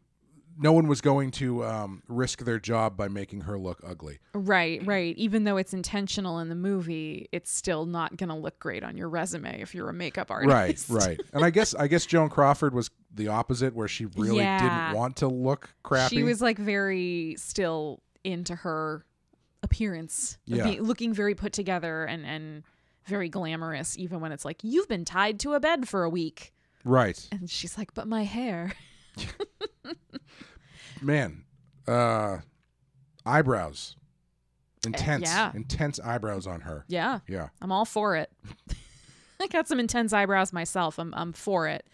no one was going to risk their job by making her look ugly. Right. Even though it's intentional in the movie, it's still not going to look great on your resume if you're a makeup artist. Right. And I guess Joan Crawford was the opposite, where she really didn't want to look crappy. She was like very still into her appearance, looking very put together and very glamorous, even when it's like, you've been tied to a bed for a week. Right. And she's like, but my hair. Man, eyebrows. Intense eyebrows on her. Yeah. I'm all for it. I got some intense eyebrows myself. I'm for it.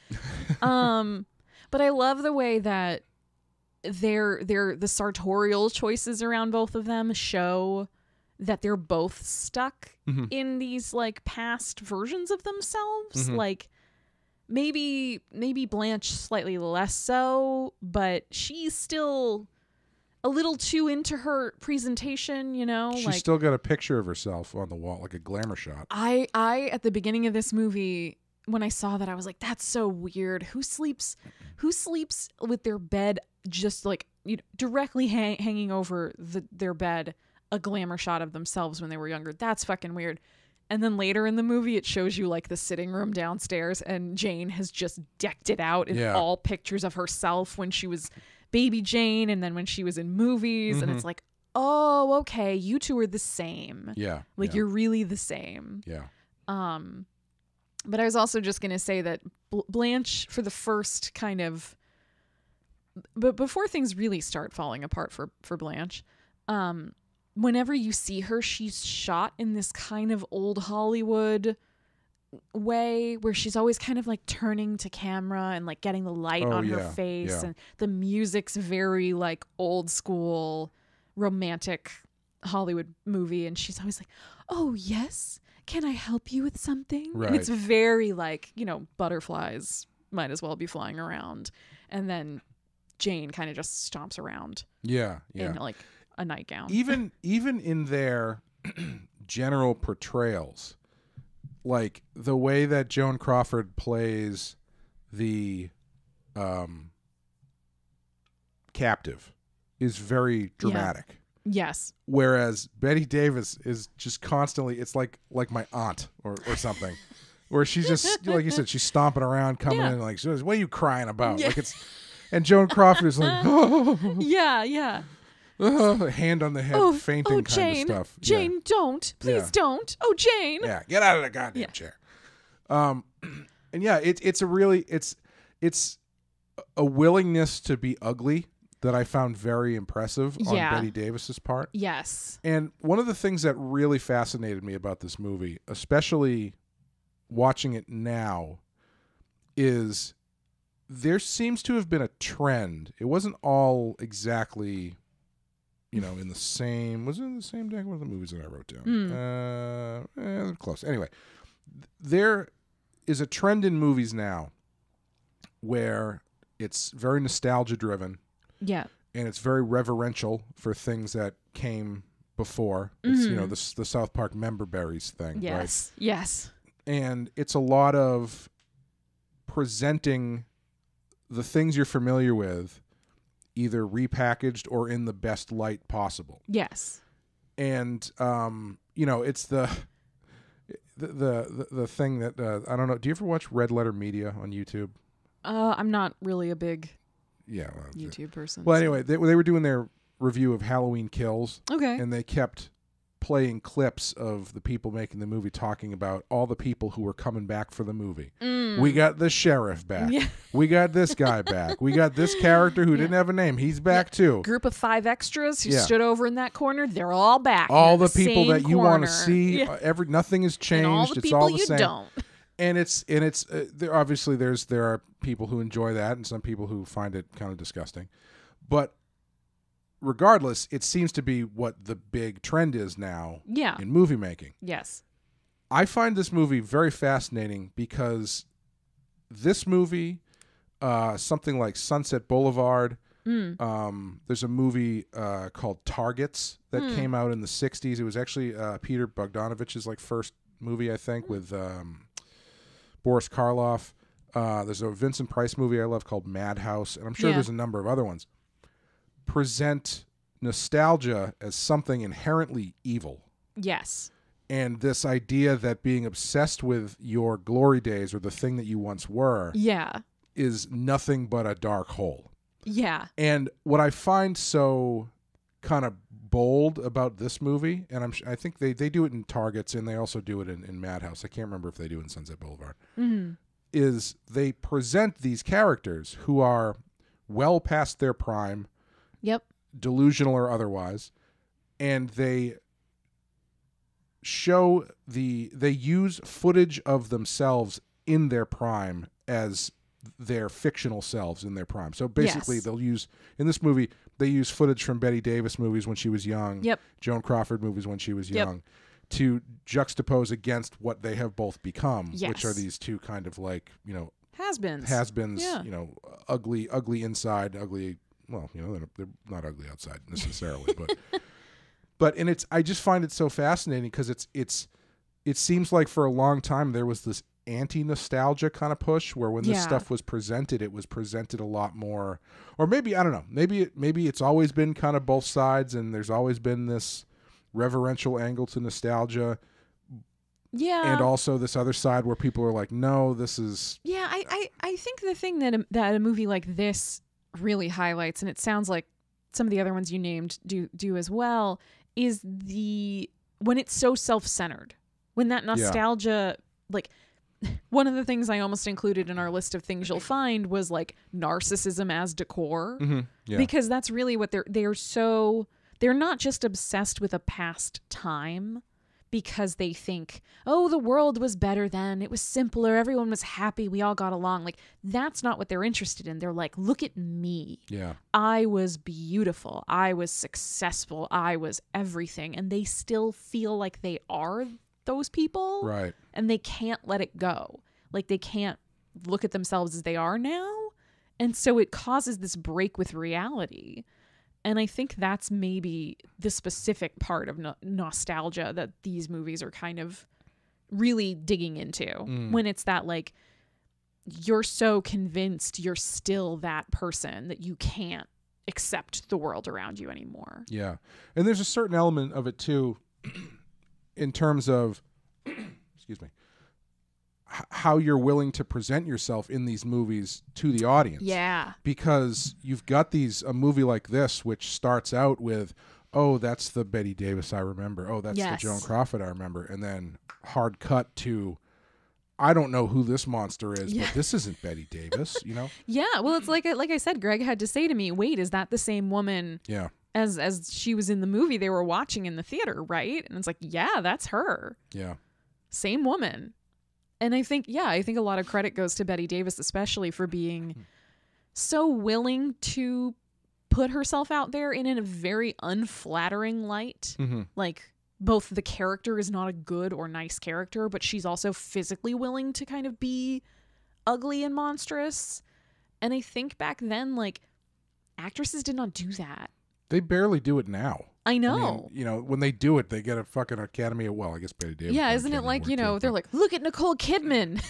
But I love the way that the sartorial choices around both of them show that they're both stuck in these like past versions of themselves. Like maybe Blanche slightly less so, but she's still a little too into her presentation, you know? She's still got a picture of herself on the wall, like a glamour shot. I at the beginning of this movie, when I saw that, I was like, that's so weird. Who sleeps with their bed just like directly hanging over their bed, a glamour shot of themselves when they were younger? That's fucking weird. And then later in the movie, it shows you like the sitting room downstairs, and Jane has just decked it out in all pictures of herself when she was baby Jane, and then when she was in movies, and it's like, oh, okay, you two are the same. Yeah. Like you're really the same. Yeah. But I was also just going to say that Blanche, for the first kind of, but before things really start falling apart for Blanche, whenever you see her, she's shot in this kind of old Hollywood way where she's always kind of like turning to camera and like getting the light on her face, and the music's very like old school romantic Hollywood movie, and she's always like, oh yes, can I help you with something? Right. And it's very like, butterflies might as well be flying around, and then Jane kind of just stomps around in like a nightgown. Even in their general portrayals, like the way that Joan Crawford plays the captive is very dramatic. Yes. Whereas Bette Davis is just constantly, it's like my aunt or something, where she's just, like you said, she's stomping around, coming in like, what are you crying about? Like and Joan Crawford is like, oh. Yeah. Hand on the head, fainting Jane, kind of stuff. Jane, don't. Please don't. Oh, Jane. Yeah, get out of the goddamn chair. And it's a really, it's a willingness to be ugly that I found very impressive on Bette Davis's part. Yes. And one of the things that really fascinated me about this movie, especially watching it now, is there seems to have been a trend. It wasn't all exactly, in the same, was it in the same deck? What are the movies that I wrote down? Close. Anyway, there is a trend in movies now where it's very nostalgia driven. Yeah. And it's very reverential for things that came before. It's, the South Park Member Berries thing, right? Yes. And it's a lot of presenting the things you're familiar with either repackaged or in the best light possible. Yes. And, it's the thing that, I don't know. Do you ever watch Red Letter Media on YouTube? I'm not really a big well, YouTube person. Well, anyway, they were doing their review of Halloween Kills. Okay. And they kept playing clips of the people making the movie talking about all the people who were coming back for the movie. We got the sheriff back. Yeah. We got this guy back. We got this character who didn't have a name. He's back too. Group of 5 extras who stood over in that corner. They're all back. All the people that you want to see. Yeah. Nothing has changed. And all the it's people all the you same. Don't. And it's there. Obviously, there are people who enjoy that, and some people who find it kind of disgusting. But regardless, it seems to be what the big trend is now. Yeah. In movie making. Yes. I find this movie very fascinating because this movie, something like Sunset Boulevard. There's a movie called Targets that came out in the 60s. It was actually Peter Bogdanovich's first movie, I think, with Boris Karloff. There's a Vincent Price movie I love called Madhouse, and I'm sure there's a number of other ones. present nostalgia as something inherently evil. Yes. And this idea that being obsessed with your glory days or the thing that you once were Yeah. is nothing but a dark hole. Yeah. And what I find so kind of bold about this movie, and I think they do it in Targets, and they also do it in Madhouse. I can't remember if they do it in Sunset Boulevard. Is they present these characters who are well past their prime, Yep. delusional or otherwise, and they use footage of themselves in their prime as their fictional selves in their prime. So basically Yes. they'll use, in this movie, they use footage from Bette Davis movies when she was young, Yep. Joan Crawford movies when she was Yep. young, to juxtapose against what they have both become, which Yes. are these two kind of like, Has-beens. has-beens, Yeah. ugly inside, ugly, well, they're not ugly outside necessarily, but I just find it so fascinating because it seems like for a long time there was this anti-nostalgia kind of push where when this stuff was presented, it was presented a lot more, or maybe, I don't know, maybe it's always been kind of both sides and there's always been this reverential angle to nostalgia. Yeah. And also this other side where people are like, no, this is... Yeah, I think the thing that a movie like this really highlights, and it sounds like some of the other ones you named do as well, is when it's so self-centered. When that nostalgia, like, one of the things I almost included in our list of things you'll find was like narcissism as decor. Yeah. Because that's really what they're not just obsessed with a past time because they think, oh, the world was better then. It was simpler. Everyone was happy. We all got along. Like, that's not what they're interested in. They're like, look at me. Yeah. I was beautiful. I was successful. I was everything. And they still feel like they are those people. Right. And they can't let it go. Like, they can't look at themselves as they are now. And so it causes this break with reality. And I think that's maybe the specific part of nostalgia that these movies are kind of really digging into. When it's that, like, you're so convinced you're still that person that you can't accept the world around you anymore. Yeah. And there's a certain element of it, too, in terms of, excuse me, how you're willing to present yourself in these movies to the audience. Yeah. Because you've got a movie like this, which starts out with, oh, that's the Bette Davis I remember. Oh, that's the Joan Crawford I remember. And then hard cut to, I don't know who this monster is, but this isn't Bette Davis, Yeah. Well, it's like I said, Greg had to say to me, wait, is that the same woman? Yeah. As she was in the movie they were watching in the theater, right? And it's like, yeah, that's her. Yeah. Same woman. And I think a lot of credit goes to Bette Davis, especially for being so willing to put herself out there in a very unflattering light. Like, both the character is not a good or nice character, but she's also physically willing to kind of be ugly and monstrous. And I think back then, like, actresses did not do that. They barely do it now. I know. I mean, when they do it, they get a fucking Academy Award. Well, I guess Bette Davis. Yeah, isn't it like, they're like, look at Nicole Kidman.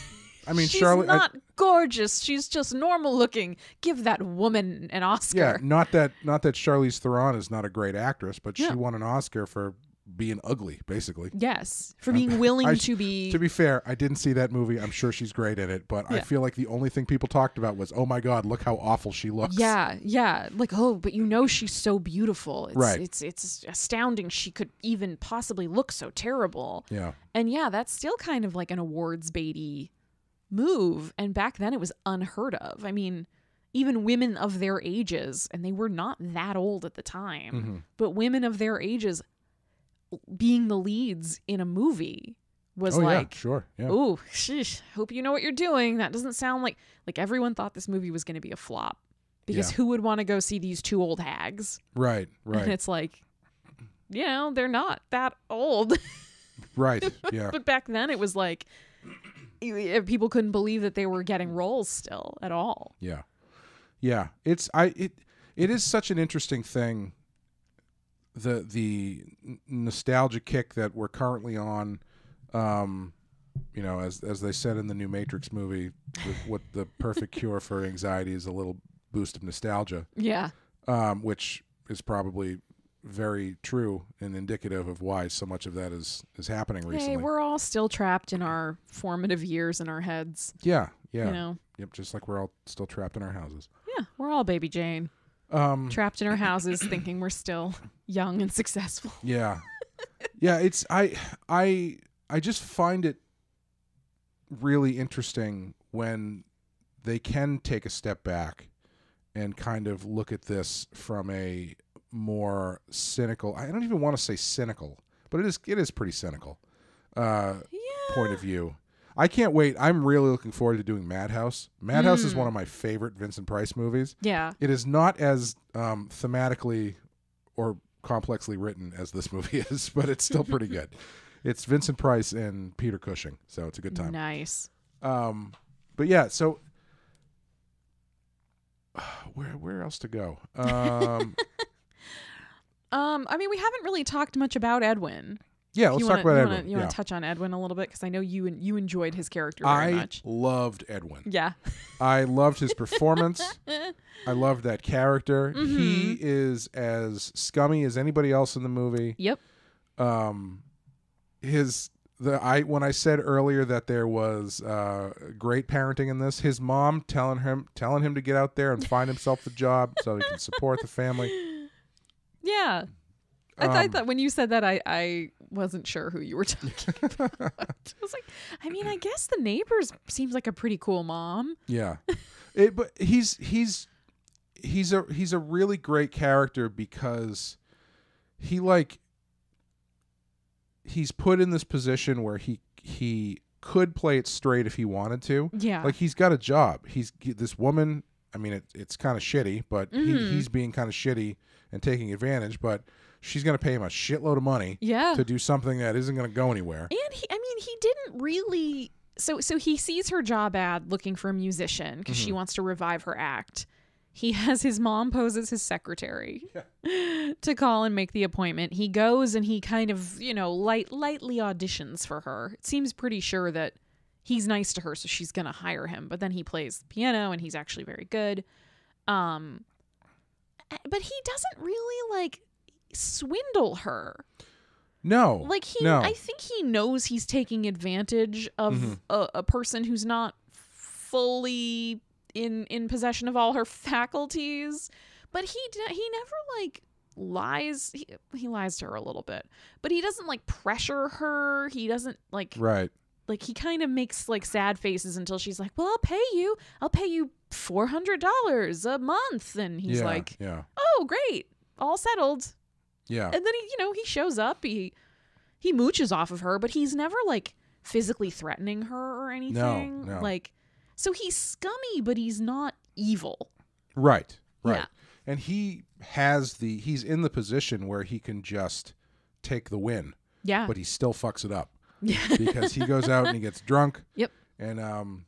I mean, she's Charlotte, not gorgeous. She's just normal looking. Give that woman an Oscar. Yeah, not that Charlize Theron is not a great actress, but she won an Oscar for being ugly, basically. Yes, for being willing to be... To be fair, I didn't see that movie. I'm sure she's great in it, but I feel like the only thing people talked about was, oh my God, look how awful she looks. Yeah. Like, oh, but she's so beautiful. Right. It's astounding she could even possibly look so terrible. Yeah. And that's still kind of like an awards baity move. And back then it was unheard of. I mean, even women of their ages, and they were not that old at the time, but women of their ages being the leads in a movie was ooh, sheesh, hope you know what you're doing. That doesn't sound like everyone thought this movie was going to be a flop because who would want to go see these two old hags? Right. And it's like, they're not that old. Right. Yeah. But back then it was like people couldn't believe that they were getting roles still at all. Yeah. Yeah. It is such an interesting thing. The nostalgia kick that we're currently on, as they said in the new Matrix movie, what the perfect cure for anxiety is a little boost of nostalgia. Yeah. which is probably very true and indicative of why so much of that is happening recently. Hey, we're all still trapped in our formative years in our heads. Yeah. You know? Yep, just like we're all still trapped in our houses. Yeah, we're all Baby Jane. Trapped in our houses thinking we're still young and successful. Yeah. Yeah, it's I just find it really interesting when they can take a step back and kind of look at this from a more cynical, I don't even want to say cynical, but it is pretty cynical point of view. I can't wait. I'm really looking forward to doing Madhouse. Madhouse is one of my favorite Vincent Price movies. Yeah. It is not as thematically or complexly written as this movie is, but it's still pretty good. It's Vincent Price and Peter Cushing, so it's a good time. Nice. But yeah, so where else to go? I mean, we haven't really talked much about Edwin. Yeah, let's talk about Edwin. You want to touch on Edwin a little bit? Because I know you enjoyed his character very much. I loved Edwin. Yeah. I loved his performance. I loved that character. Mm-hmm. He is as scummy as anybody else in the movie. Yep. When I said earlier that there was great parenting in this, his mom telling him to get out there and find himself a job so he can support the family. Yeah. I thought when you said that, I wasn't sure who you were talking about. I was like, I mean, I guess the neighbors seems like a pretty cool mom. Yeah, but he's a really great character because he's put in this position where he could play it straight if he wanted to. Yeah, like he's got a job. This woman. I mean, it's kind of shitty, but he's being kind of shitty and taking advantage, but she's going to pay him a shitload of money to do something that isn't going to go anywhere. And he didn't really. So he sees her job ad looking for a musician because she wants to revive her act. He has his mom pose as his secretary to call and make the appointment. He goes and he kind of, lightly auditions for her. It seems pretty sure that he's nice to her, so she's going to hire him. But then he plays piano and he's actually very good. But he doesn't really swindle her. No. I think he knows he's taking advantage of a person who's not fully in possession of all her faculties, but he never lies. He lies to her a little bit, but he doesn't pressure her. He doesn't right. He kind of makes sad faces until she's like, well, I'll pay you $400 a month. And he's oh, great. All settled. Yeah. And then he shows up, he mooches off of her, but he's never physically threatening her or anything. No. So he's scummy, but he's not evil. Right. Yeah. And he's in the position where he can just take the win. Yeah. But he still fucks it up. Because he goes out and he gets drunk. Yep. And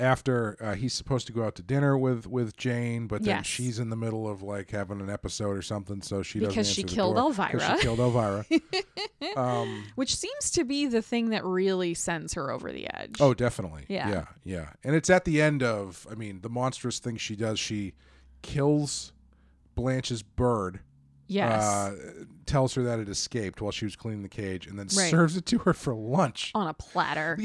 after he's supposed to go out to dinner with Jane, but then she's in the middle of having an episode or something, so she doesn't answer the door. Because she killed Elvira. Which seems to be the thing that really sends her over the edge. Oh, definitely. Yeah. And it's at the end of, the monstrous thing she does. She kills Blanche's bird. Yes. Tells her that it escaped while she was cleaning the cage, and then serves it to her for lunch on a platter.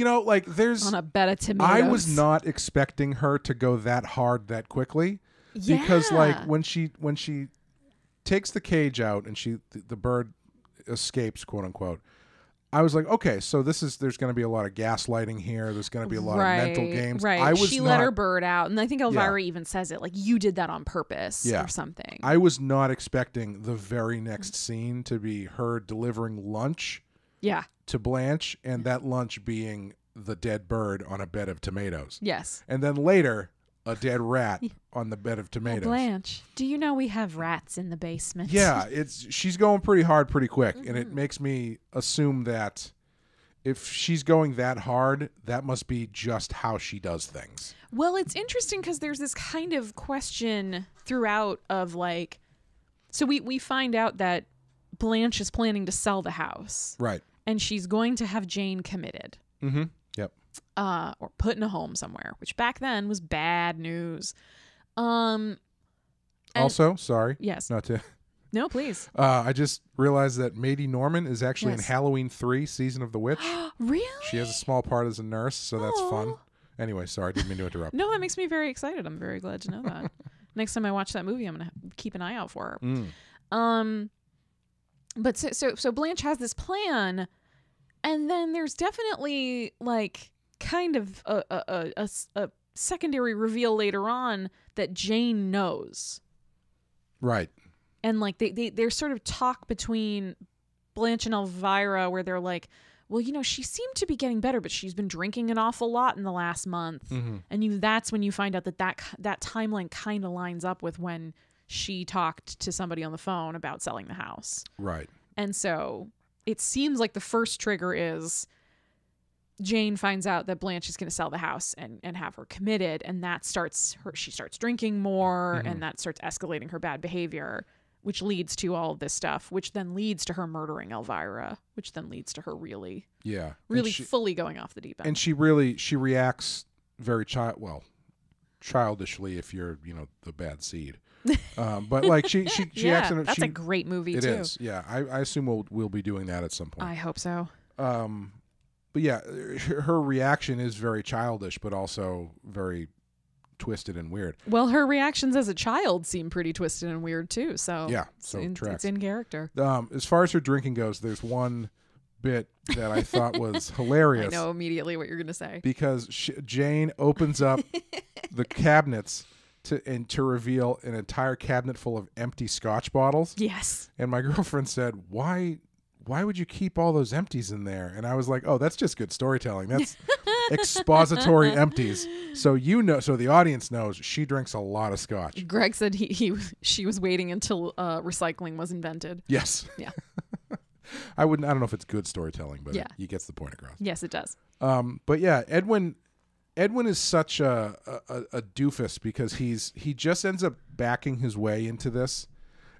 There's on a bed of tomatoes. I was not expecting her to go that hard that quickly, because when she takes the cage out and the bird escapes, quote unquote. I was like, okay, so there's going to be a lot of gaslighting here. There's going to be a lot of mental games. Right. She let her bird out. And I think Elvira even says it, you did that on purpose or something. I was not expecting the very next scene to be her delivering lunch to Blanche, and that lunch being the dead bird on a bed of tomatoes. Yes. And then later, a dead rat on the bed of tomatoes. Oh, Blanche, do you know we have rats in the basement? Yeah, she's going pretty hard pretty quick, and it makes me assume that if she's going that hard, that must be just how she does things. Well, it's interesting because there's this kind of question throughout of so we find out that Blanche is planning to sell the house. Right. And she's going to have Jane committed. Mm-hmm. Yep. Or put in a home somewhere, which back then was bad news. Also, sorry. Yes. Not to. No, please. I just realized that Mady Norman is actually in Yes. Halloween 3, Season of the Witch. Really? She has a small part as a nurse, so that's fun. Aw. Anyway, sorry, didn't mean to interrupt. No, that makes me very excited. I'm very glad to know that. Next time I watch that movie, I'm gonna keep an eye out for her. But so Blanche has this plan, and then there's definitely like kind of a secondary reveal later on that Jane knows. Right. And like there's sort of talk between Blanche and Elvira where they're like, well, you know, she seemed to be getting better, but she's been drinking an awful lot in the last month. Mm-hmm. And that's when you find out that timeline kind of lines up with when she talked to somebody on the phone about selling the house. Right. And so it seems like the first trigger is Jane finds out that Blanche is going to sell the house and have her committed. And that she starts drinking more, and that starts escalating her bad behavior, which leads to all of this stuff, which then leads to her murdering Elvira, which then leads to her really fully going off the deep end. And she reacts very childishly if you're, the bad seed. But like she acts in that's a great movie too. It is. Yeah. I assume we'll be doing that at some point. I hope so. But yeah, her reaction is very childish, but also very twisted and weird. Well, her reactions as a child seem pretty twisted and weird too. So yeah, so it's in character. As far as her drinking goes, there's one bit that I thought was hilarious. I know immediately what you're going to say. Because Jane opens up the cabinets to reveal an entire cabinet full of empty Scotch bottles. Yes. And my girlfriend said, "Why would you keep all those empties in there?" And I was like, "Oh, that's just good storytelling. That's expository empties." So the audience knows she drinks a lot of Scotch. Greg said she was waiting until recycling was invented. Yes. Yeah. I don't know if it's good storytelling, but yeah. He gets the point across. Yes, it does. But yeah, Edwin is such a doofus because he just ends up backing his way into this.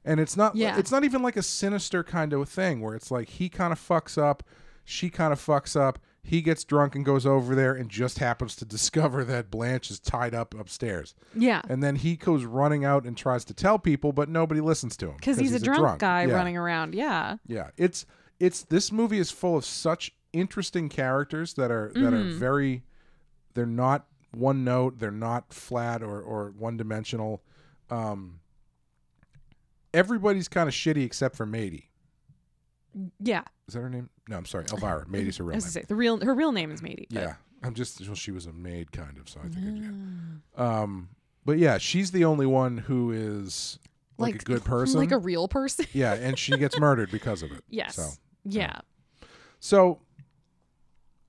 And it's not even like a sinister kind of a thing where it's like he kind of fucks up, she kind of fucks up, he gets drunk and goes over there and just happens to discover that Blanche is tied up upstairs. Yeah. And then he goes running out and tries to tell people, but nobody listens to him. Because he's a drunk guy running around. Yeah. Yeah. It's this movie is full of such interesting characters that are very, they're not one note, they're not flat or one dimensional. Everybody's kind of shitty except for Mady. Yeah. Is that her name? No, I'm sorry. Elvira. Mady's her real name. Say, her real name is Mady. Yeah. She was a maid kind of, so I think but yeah, she's the only one who is like a good person. Like a real person. Yeah, and she gets murdered because of it. Yes. So, yeah. So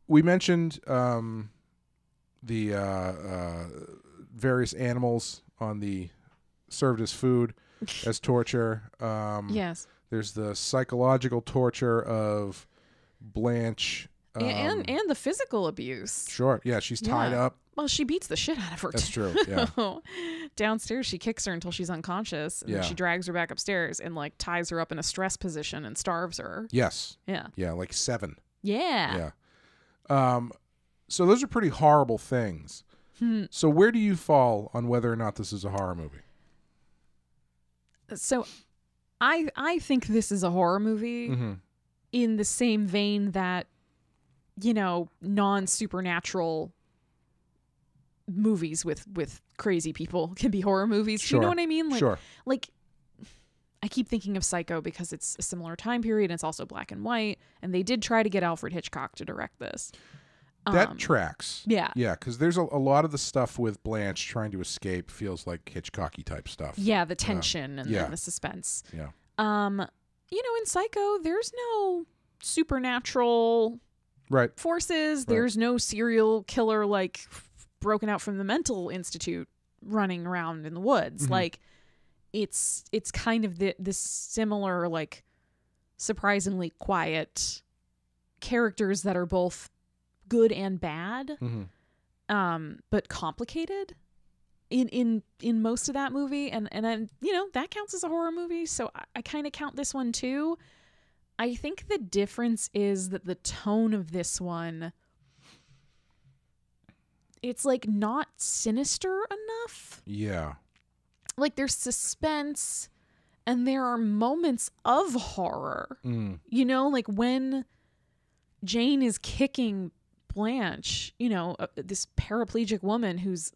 we mentioned the various animals served as food, as torture. Yes. There's the psychological torture of Blanche. And the physical abuse. Sure. Yeah, she's tied up. Well, she beats the shit out of her. That's true. Yeah. Downstairs, she kicks her until she's unconscious, and then she drags her back upstairs and like ties her up in a stress position and starves her. Yes. Yeah. Yeah, like 7. Yeah. Yeah. So those are pretty horrible things. So where do you fall on whether or not this is a horror movie? So I think this is a horror movie in the same vein that, non-supernatural movies with crazy people can be horror movies. Sure. You know what I mean? Like, sure. Like, I keep thinking of Psycho because it's a similar time period and it's also black and white, and they did try to get Alfred Hitchcock to direct this. That tracks. Yeah. Yeah, because there's a lot of the stuff with Blanche trying to escape feels like Hitchcocky type stuff. Yeah, the tension and the suspense. Yeah. In Psycho, there's no supernatural forces. Right. There's no serial killer like broken out from the mental institute running around in the woods. Like it's kind of this similar, like surprisingly quiet characters that are both good and bad, but complicated in most of that movie, and that counts as a horror movie, so I kind of count this one too. I think the difference is that the tone of this one, it's like not sinister enough. Yeah. like there's suspense and there are moments of horror. You know, like when Jane is kicking Blanche, you know, this paraplegic woman who's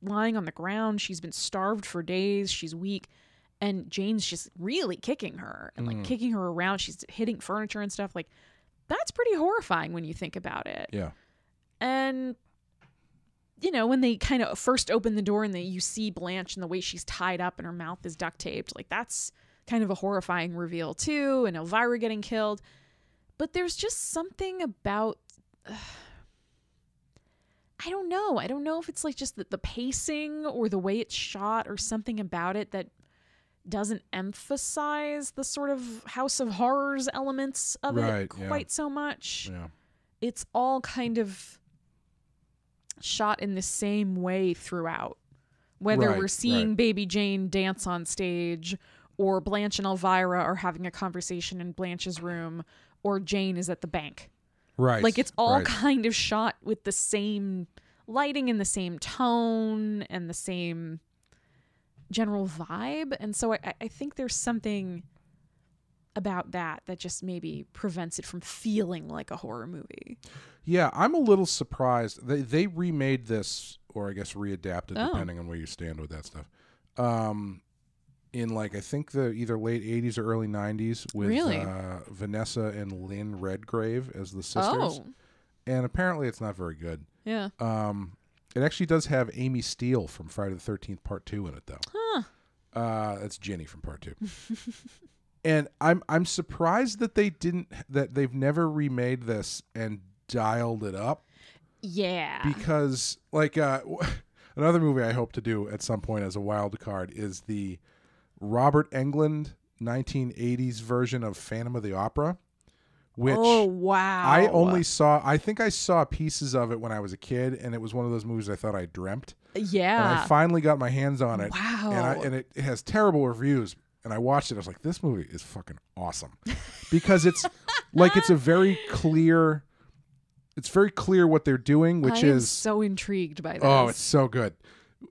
lying on the ground. She's been starved for days. She's weak. And Jane's just really kicking her and like kicking her around. She's hitting furniture and stuff. Like, that's pretty horrifying when you think about it. Yeah. And, you know, when they kind of first open the door and you see Blanche and the way she's tied up and her mouth is duct taped, like that's kind of a horrifying reveal too. And Elvira getting killed. But there's just something about... I don't know. I don't know if it's like just the pacing or the way it's shot or something about it that doesn't emphasize the sort of House of Horrors elements of it quite so much. Yeah. It's all kind of shot in the same way throughout. Whether we're seeing baby Jane dance on stage or Blanche and Elvira are having a conversation in Blanche's room or Jane is at the bank. Right. Like it's all kind of shot with the same lighting and the same tone and the same general vibe. And so I think there's something about that just maybe prevents it from feeling like a horror movie. Yeah, I'm a little surprised. They remade this, or I guess readapted, depending on where you stand with that stuff. In like I think the either late 80s or early 90s with Vanessa and Lynn Redgrave as the sisters. And apparently it's not very good. Yeah. It actually does have Amy Steele from Friday the 13th Part 2 in it though. Huh. That's Ginny from Part 2. And I'm surprised that they've never remade this and dialed it up. Yeah. Because like another movie I hope to do at some point as a wild card is the Robert Englund 1980s version of Phantom of the Opera, which I think I saw pieces of it when I was a kid, and it was one of those movies I thought I dreamt. Yeah. And I finally got my hands on it. Wow. And it has terrible reviews. And I watched it. I was like, this movie is fucking awesome. Because it's like it's very clear what they're doing, which is so intrigued by this. Oh, it's so good.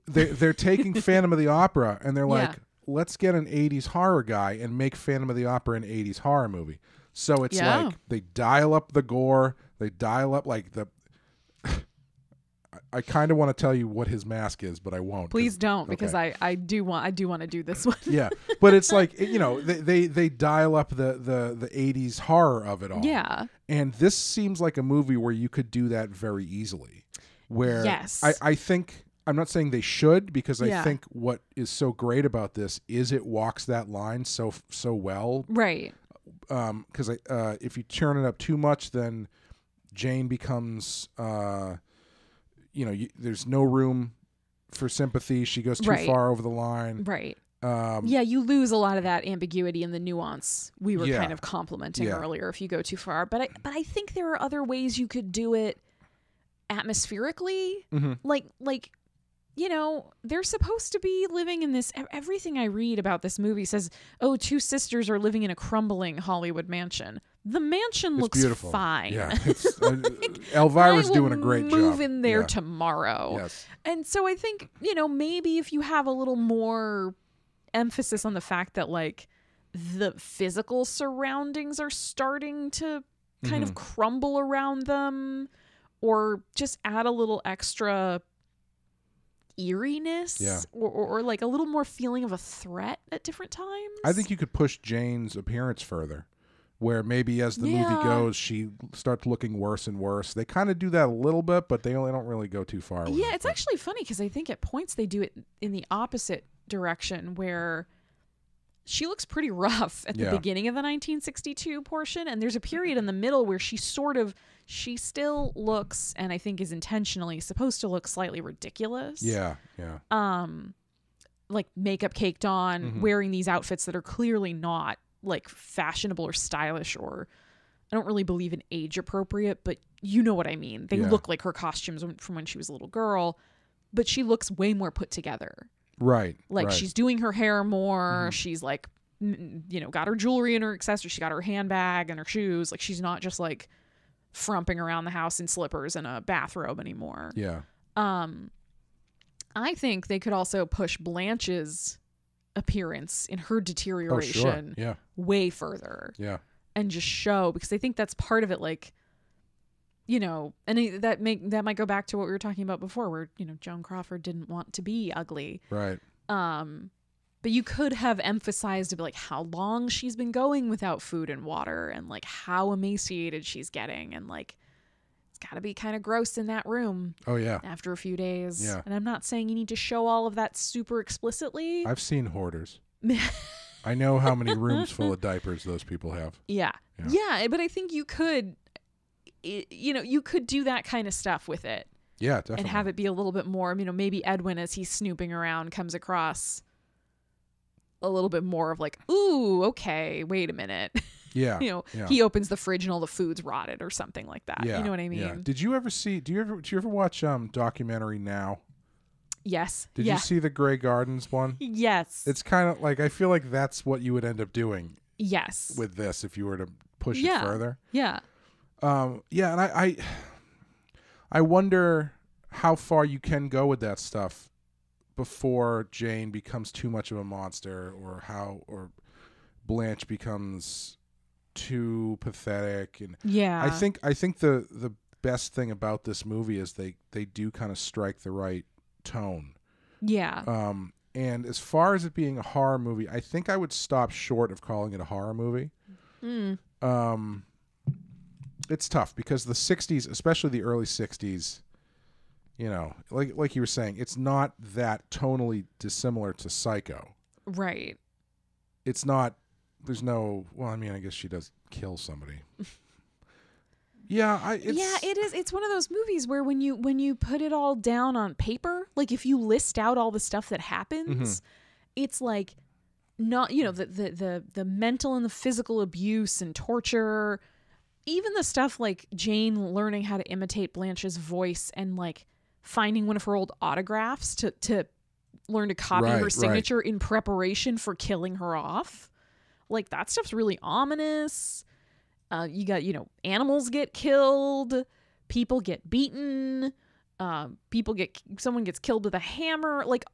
They're taking Phantom of the Opera and they're like, let's get an 80s horror guy and make Phantom of the Opera an 80s horror movie. So it's like they dial up the gore, they dial up like the I kind of want to tell you what his mask is, but I won't. Please don't, because I do want to do this one. Yeah, but it's like, you know, they dial up the 80s horror of it all. Yeah, and this seems like a movie where you could do that very easily. Where I think, I'm not saying they should, because I think what is so great about this is it walks that line so well. Right. Because if you turn it up too much, then Jane becomes. There's no room for sympathy. She goes too far over the line. Right. You lose a lot of that ambiguity and the nuance we were kind of complimenting earlier if you go too far. But I think there are other ways you could do it atmospherically. Mm-hmm. Like, you know, they're supposed to be living in this. Everything I read about this movie says, oh, two sisters are living in a crumbling Hollywood mansion. The mansion looks beautiful. Fine. Yeah, Elvira's doing a great job. Move in there tomorrow. Yes. And so I think, you know, maybe if you have a little more emphasis on the fact that like the physical surroundings are starting to kind of crumble around them, or just add a little extra eeriness or like a little more feeling of a threat at different times. I think you could push Jane's appearance further, where maybe as the movie goes, she starts looking worse and worse. They kind of do that a little bit, but they don't really go too far. Yeah, it's actually funny because I think at points they do it in the opposite direction, where she looks pretty rough at the beginning of the 1962 portion, and there's a period in the middle where she still looks, and I think is intentionally supposed to look slightly ridiculous. Yeah. Like makeup caked on, wearing these outfits that are clearly not like fashionable or stylish, or I don't really believe in age appropriate, but you know what I mean. They look like her costumes from when she was a little girl, but she looks way more put together. Right. Like she's doing her hair more. She's like, you know, got her jewelry and her accessories. She got her handbag and her shoes. Like she's not just like frumping around the house in slippers and a bathrobe anymore. Yeah. I think they could also push Blanche's appearance, in her deterioration way further. Yeah. And just show, because I think that's part of it, like, and that might go back to what we were talking about before, where, Joan Crawford didn't want to be ugly. Right. But you could have emphasized like how long she's been going without food and water, and like how emaciated she's getting, and like it's got to be kind of gross in that room. Oh yeah. After a few days. Yeah. And I'm not saying you need to show all of that super explicitly. I've seen hoarders. I know how many rooms full of diapers those people have. Yeah. But I think you could, you could do that kind of stuff with it. Yeah, definitely. And have it be a little bit more, maybe Edwin, as he's snooping around, comes across a little bit more of like, ooh, okay, wait a minute. Yeah. He opens the fridge and all the food's rotted or something like that. Yeah. You know what I mean? Yeah. Did you ever watch documentary Now? Yes. Did you see the Grey Gardens one? Yes. It's kind of like, I feel like that's what you would end up doing. Yes. With this, if you were to push it further. Yeah. And I wonder how far you can go with that stuff before Jane becomes too much of a monster, or Blanche becomes too pathetic. And I think the best thing about this movie is they do kind of strike the right tone. Yeah. And as far as it being a horror movie, I think I would stop short of calling it a horror movie. It's tough because the 60s, especially the early 60s, like you were saying, it's not that tonally dissimilar to Psycho. Right. It's not, I guess she does kill somebody. It is. It's one of those movies where when you put it all down on paper, like if you list out all the stuff that happens, it's like not, the mental and the physical abuse and torture, even the stuff like Jane learning how to imitate Blanche's voice and like finding one of her old autographs to learn to copy her signature in preparation for killing her off. Like that stuff's really ominous. You got, animals get killed, people get beaten, someone gets killed with a hammer, like,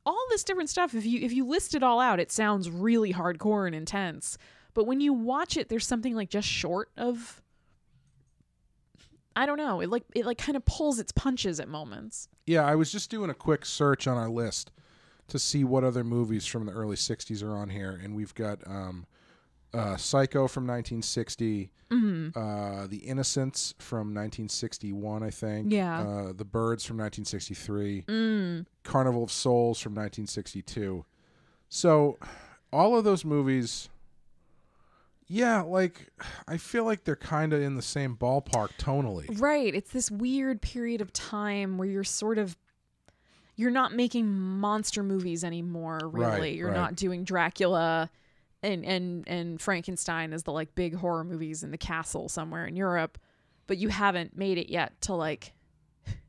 all this different stuff. If you list it all out, it sounds really hardcore and intense. But when you watch it, there's something like just short of, I don't know. It kind of pulls its punches at moments. Yeah, I was just doing a quick search on our list to see what other movies from the early 60s are on here, and we've got Psycho from 1960, The Innocents from 1961, I think. Yeah. The Birds from 1963. Carnival of Souls from 1962. So all of those movies, I feel like they're kind of in the same ballpark tonally. Right. It's this weird period of time where you're not making monster movies anymore, really. Right, you're not doing Dracula and Frankenstein as the like big horror movies in the castle somewhere in Europe, but you haven't made it yet to like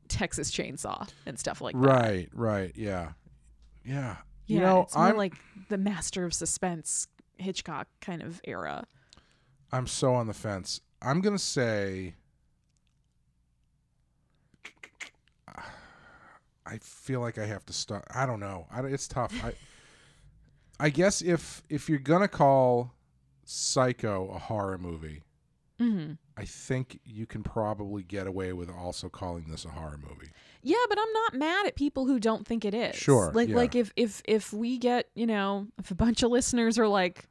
Texas Chainsaw and stuff like that. Right. Yeah. Yeah. It's more like the Master of Suspense Hitchcock kind of era. I'm so on the fence. I'm going to say I feel like I have to start. I don't know. It's tough. I guess if you're going to call Psycho a horror movie, I think you can probably get away with also calling this a horror movie. Yeah, but I'm not mad at people who don't think it is. Sure. Like if we get, if a bunch of listeners are like,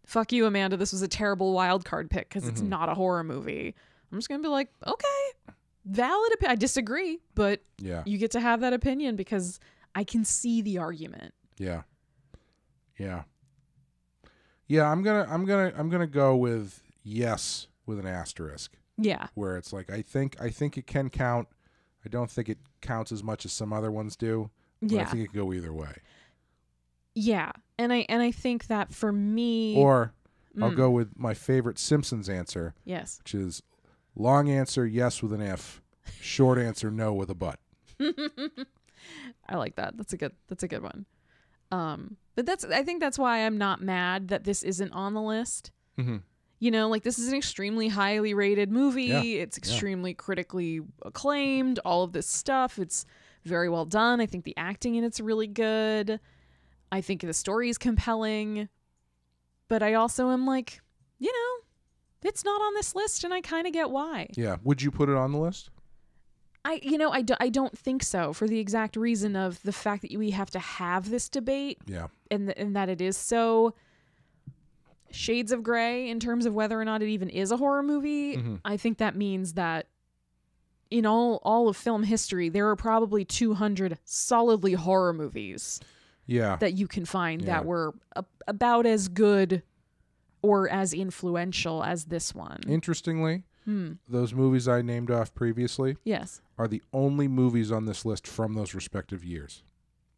fuck you, Amanda, this was a terrible wild card pick because it's not a horror movie, I'm just going to be like, okay, valid opinion. I disagree, but you get to have that opinion because I can see the argument. Yeah. I'm gonna go with yes with an asterisk. Yeah. Where it's like I think it can count. I don't think it counts as much as some other ones do. But I think it can go either way. Yeah. And I think that for me, or I'll go with my favorite Simpsons answer. Yes. Which is long answer yes with an if, short answer no with a but. I like that. That's a good one. But I think that's why I'm not mad that this isn't on the list. Like this is an extremely highly rated movie. Yeah. It's extremely critically acclaimed. All of this stuff. It's very well done. I think the acting in it's really good. I think the story is compelling, but I also am like, it's not on this list, and I kind of get why. Yeah. Would you put it on the list? I don't think so, for the exact reason of the fact that we have to have this debate. Yeah. And that it is so shades of gray in terms of whether or not it even is a horror movie. Mm-hmm. I think that means that in all of film history, there are probably 200 solidly horror movies that you can find that were about as good or as influential as this one. Interestingly, those movies I named off previously are the only movies on this list from those respective years.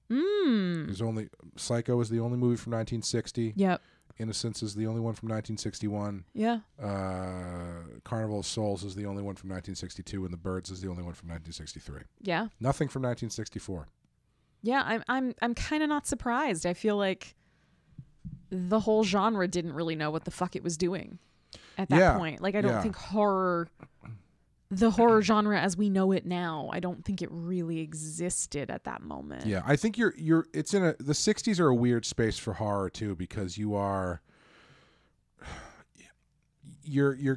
There's only Psycho is the only movie from 1960. Yep. Innocence is the only one from 1961. Yeah. Carnival of Souls is the only one from 1962, and The Birds is the only one from 1963. Yeah. Nothing from 1964. Yeah, I'm kind of not surprised. I feel like the whole genre didn't really know what the fuck it was doing at that point. Like, I don't think the horror genre as we know it now, I don't think it really existed at that moment. Yeah, I think it's in the 60s are a weird space for horror too, because you're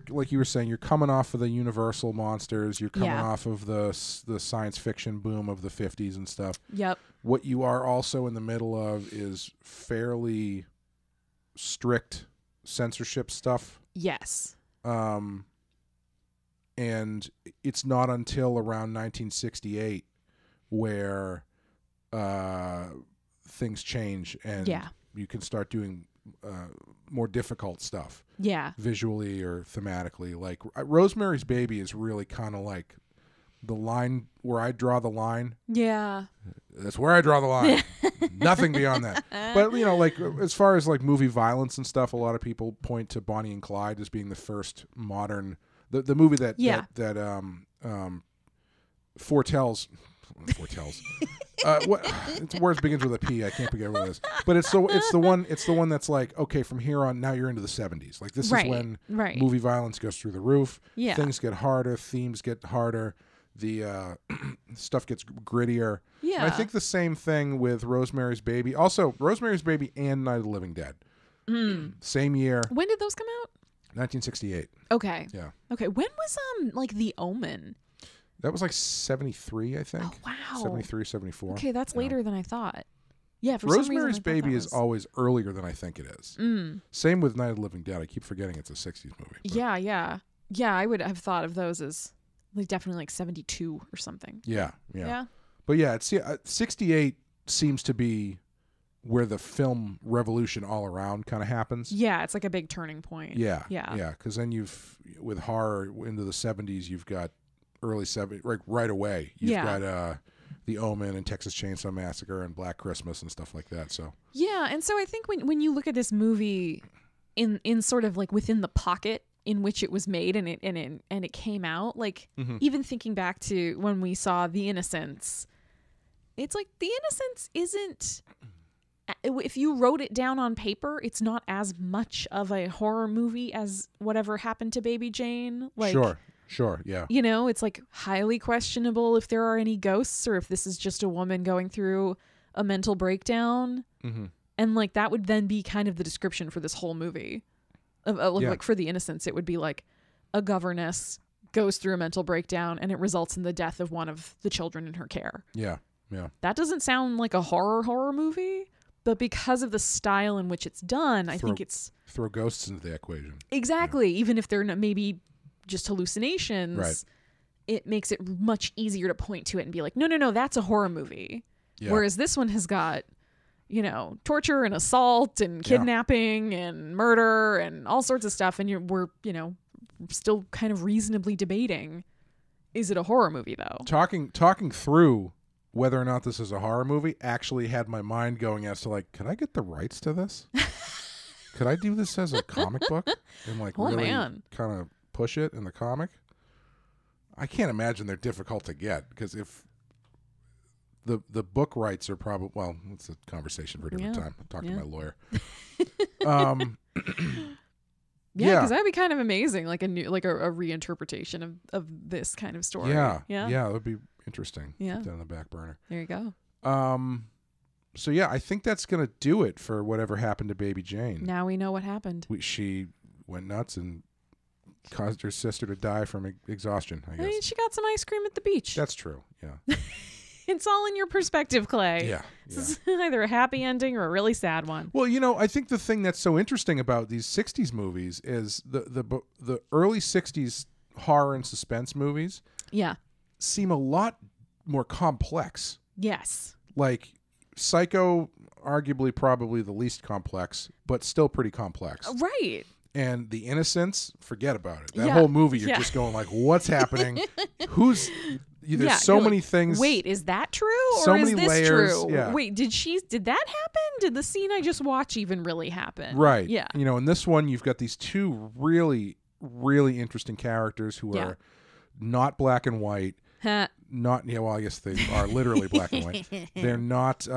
like you were saying, you're coming off of the Universal monsters, you're coming off of the science fiction boom of the 50s and stuff. Yep. What you are also in the middle of is fairly strict censorship stuff. Yes. And it's not until around 1968 where things change and you can start doing more difficult stuff. Yeah. Visually or thematically. Like Rosemary's Baby is really kind of like the line where I draw the line. Yeah. That's where I draw the line. Nothing beyond that. But, like as far as like movie violence and stuff, a lot of people point to Bonnie and Clyde as being the first modern the movie that foretells what words begins with a P. I can't forget what it is. But it's the one that's like, okay, from here on now you're into the 70s. Like this is when movie violence goes through the roof. Yeah. Things get harder, themes get harder, the stuff gets grittier. Yeah. And I think the same thing with Rosemary's Baby. Also, Rosemary's Baby and Night of the Living Dead. Same year. When did those come out? 1968. Okay. Yeah. Okay. When was like The Omen? That was like 73, I think. Oh, wow. 73, 74. Okay, that's later than I thought. Yeah, for Rosemary's some reason, I thought Baby that is always earlier than I think it is. Same with Night of the Living Dead. I keep forgetting it's a 60s movie. But. Yeah. I would have thought of those as like definitely like 72 or something. Yeah. But yeah, 68 seems to be where the film revolution all around kind of happens. Yeah, it's like a big turning point. Yeah. Because then with horror into the 70s, you've got early 70s, right away. You've got The Omen and Texas Chainsaw Massacre and Black Christmas and stuff like that. So yeah, and so I think when you look at this movie in sort of like within the pocket in which it was made and it came out, like even thinking back to when we saw The Innocents, it's like The Innocents isn't. If you wrote it down on paper, it's not as much of a horror movie as Whatever Happened to Baby Jane. Like, Sure, yeah. It's like highly questionable if there are any ghosts or if this is just a woman going through a mental breakdown. And like that would then be kind of the description for this whole movie. Like for The Innocents, it would be like a governess goes through a mental breakdown and it results in the death of one of the children in her care. Yeah. That doesn't sound like a horror movie. But because of the style in which it's done, I think it's... Throw ghosts into the equation. Exactly. Yeah. Even if they're maybe just hallucinations, it makes it much easier to point to it and be like, no, that's a horror movie. Yeah. Whereas this one has got, torture and assault and kidnapping and murder and all sorts of stuff. And we're still kind of reasonably debating, is it a horror movie, though? Talking through... whether or not this is a horror movie actually had my mind going as to like, could I get the rights to this? Could I do this as a comic book and like kind of push it in the comic? I can't imagine they're difficult to get because if the book rights are probably, well, it's a conversation for a different time. I'll talk to my lawyer. Because that'd be kind of amazing, like a reinterpretation of this kind of story. Yeah, that would be interesting. Yeah. Put that on the back burner. There you go. So yeah, I think that's gonna do it for whatever happened to Baby Jane. Now we know what happened. She went nuts and caused her sister to die from exhaustion, I guess. I mean, she got some ice cream at the beach. That's true, yeah. It's all in your perspective, Clay. Yeah. This is either a happy ending or a really sad one. Well, I think the thing that's so interesting about these 60s movies is the early 60s horror and suspense movies seem a lot more complex. Yes. Like Psycho, arguably probably the least complex, but still pretty complex. Right. And The Innocents, forget about it. That whole movie, you're just going like, what's happening? There's so many things. Wait, is that true? So or is many this layers, true? yeah. Wait, did that happen? Did the scene I just watched even really happen? Right. Yeah. In this one, you've got these two really, really interesting characters who are not black and white. Not, well, I guess they are literally black and white. They're not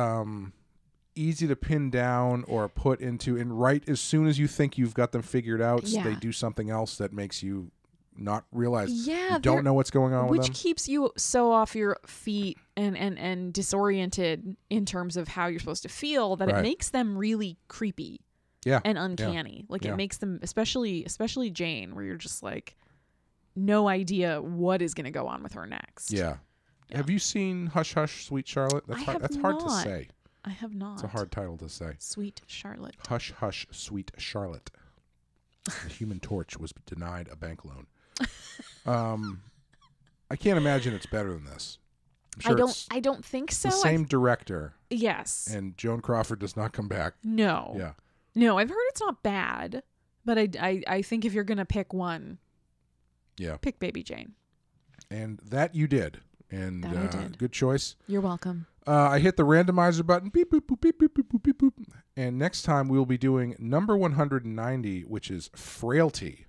easy to pin down or put into, and right as soon as you think you've got them figured out, they do something else that makes you not realize you don't know what's going on with them. Which keeps you so off your feet and disoriented in terms of how you're supposed to feel that it makes them really creepy and uncanny. Like it makes them, especially Jane, where you're just like, no idea what is going to go on with her next. Yeah. Have you seen Hush Hush, Sweet Charlotte? That's hard to say. I have not. It's a hard title to say. Sweet Charlotte. Hush Hush, Sweet Charlotte. The Human Torch was denied a bank loan. I can't imagine it's better than this. I'm sure I don't think so. The same director. Yes. And Joan Crawford does not come back. No. Yeah. No, I've heard it's not bad, but I think if you're gonna pick one, pick Baby Jane. And that you did. And that I did. Good choice. You're welcome. I hit the randomizer button. Beep boop boop beep boop boop boop beep boop. And next time we will be doing number 190, which is Frailty,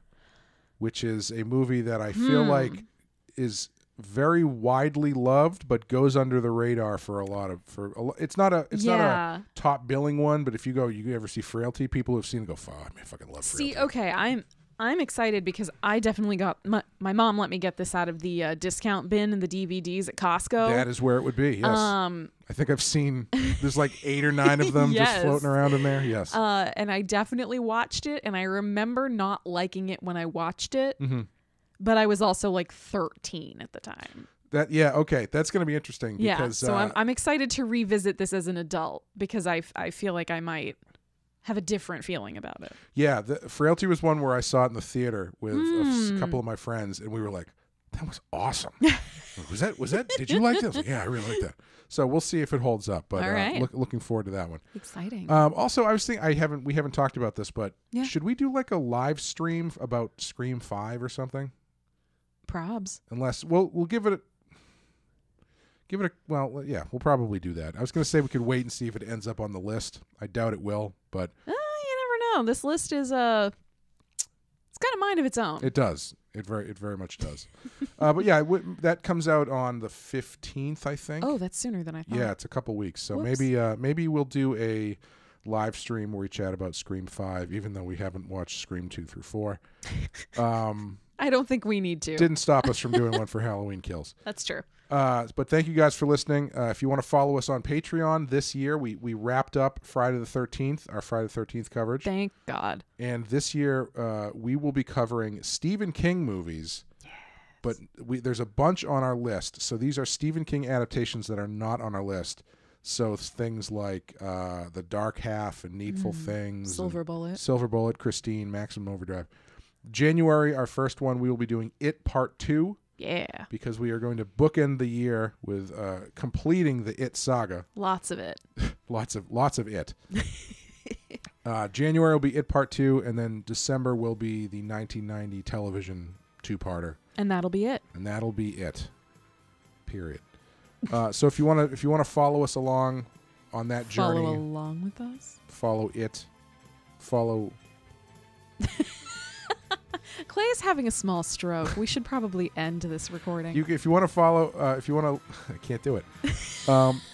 which is a movie that I feel like is very widely loved, but goes under the radar for a lot of. It's not a top billing one, but if you ever see Frailty, people who've seen it go, I fucking love Frailty. See, okay, I'm excited because I definitely got my mom let me get this out of the discount bin in the DVDs at Costco. That is where it would be. Yes. I think I've seen there's like 8 or 9 of them just floating around in there. Yes. And I definitely watched it, and I remember not liking it when I watched it. Mm-hmm. But I was also like 13 at the time. Okay, that's going to be interesting. Because, so I'm excited to revisit this as an adult because I feel like I might have a different feeling about it. Yeah, the Frailty was one where I saw it in the theater with a couple of my friends, and we were like, that was awesome. Was that? Did you like this? Yeah, I really like that. So we'll see if it holds up. But looking forward to that one. Exciting. Also, I was thinking we haven't talked about this, but should we do like a live stream about Scream 5 or something? Probs. Unless we'll give it a we'll probably do that. I was going to say we could wait and see if it ends up on the list. I doubt it will, but you never know. This list is it's got a mind of its own. It does. It very much does. But yeah, that comes out on the 15th, I think. Oh, that's sooner than I thought. Yeah, it's a couple weeks. So Whoops. maybe we'll do a live stream where we chat about Scream 5, even though we haven't watched Scream 2 through 4. I don't think we need to. Didn't stop us from doing one for Halloween Kills. That's true. But thank you guys for listening. If you want to follow us on Patreon, this year we wrapped up Friday the 13th, our Friday the 13th coverage. Thank God. And this year we will be covering Stephen King movies. Yes. But there's a bunch on our list. So these are Stephen King adaptations that are not on our list. So things like The Dark Half and Needful Things. Silver Bullet, Christine, Maximum Overdrive. January, our first one, we will be doing It Part 2. Yeah. Because we are going to bookend the year with completing the It saga. Lots of it. lots of It. January will be It Part 2, and then December will be the 1990 television 2-parter. And that'll be it. And that'll be it. Period. So if you want to follow us along on that journey. Follow along with us? Follow it. Follow... Clay is having a small stroke. We should probably end this recording. If you want to follow, I can't do it.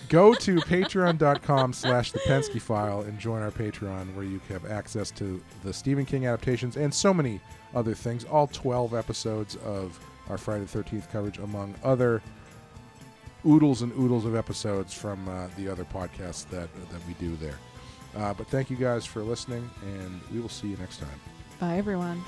Go to patreon.com/the File and join our Patreon, where you have access to the Stephen King adaptations and so many other things. All 12 episodes of our Friday the 13th coverage, among other oodles and oodles of episodes from the other podcasts that we do there. But thank you guys for listening, and we will see you next time. Bye, everyone.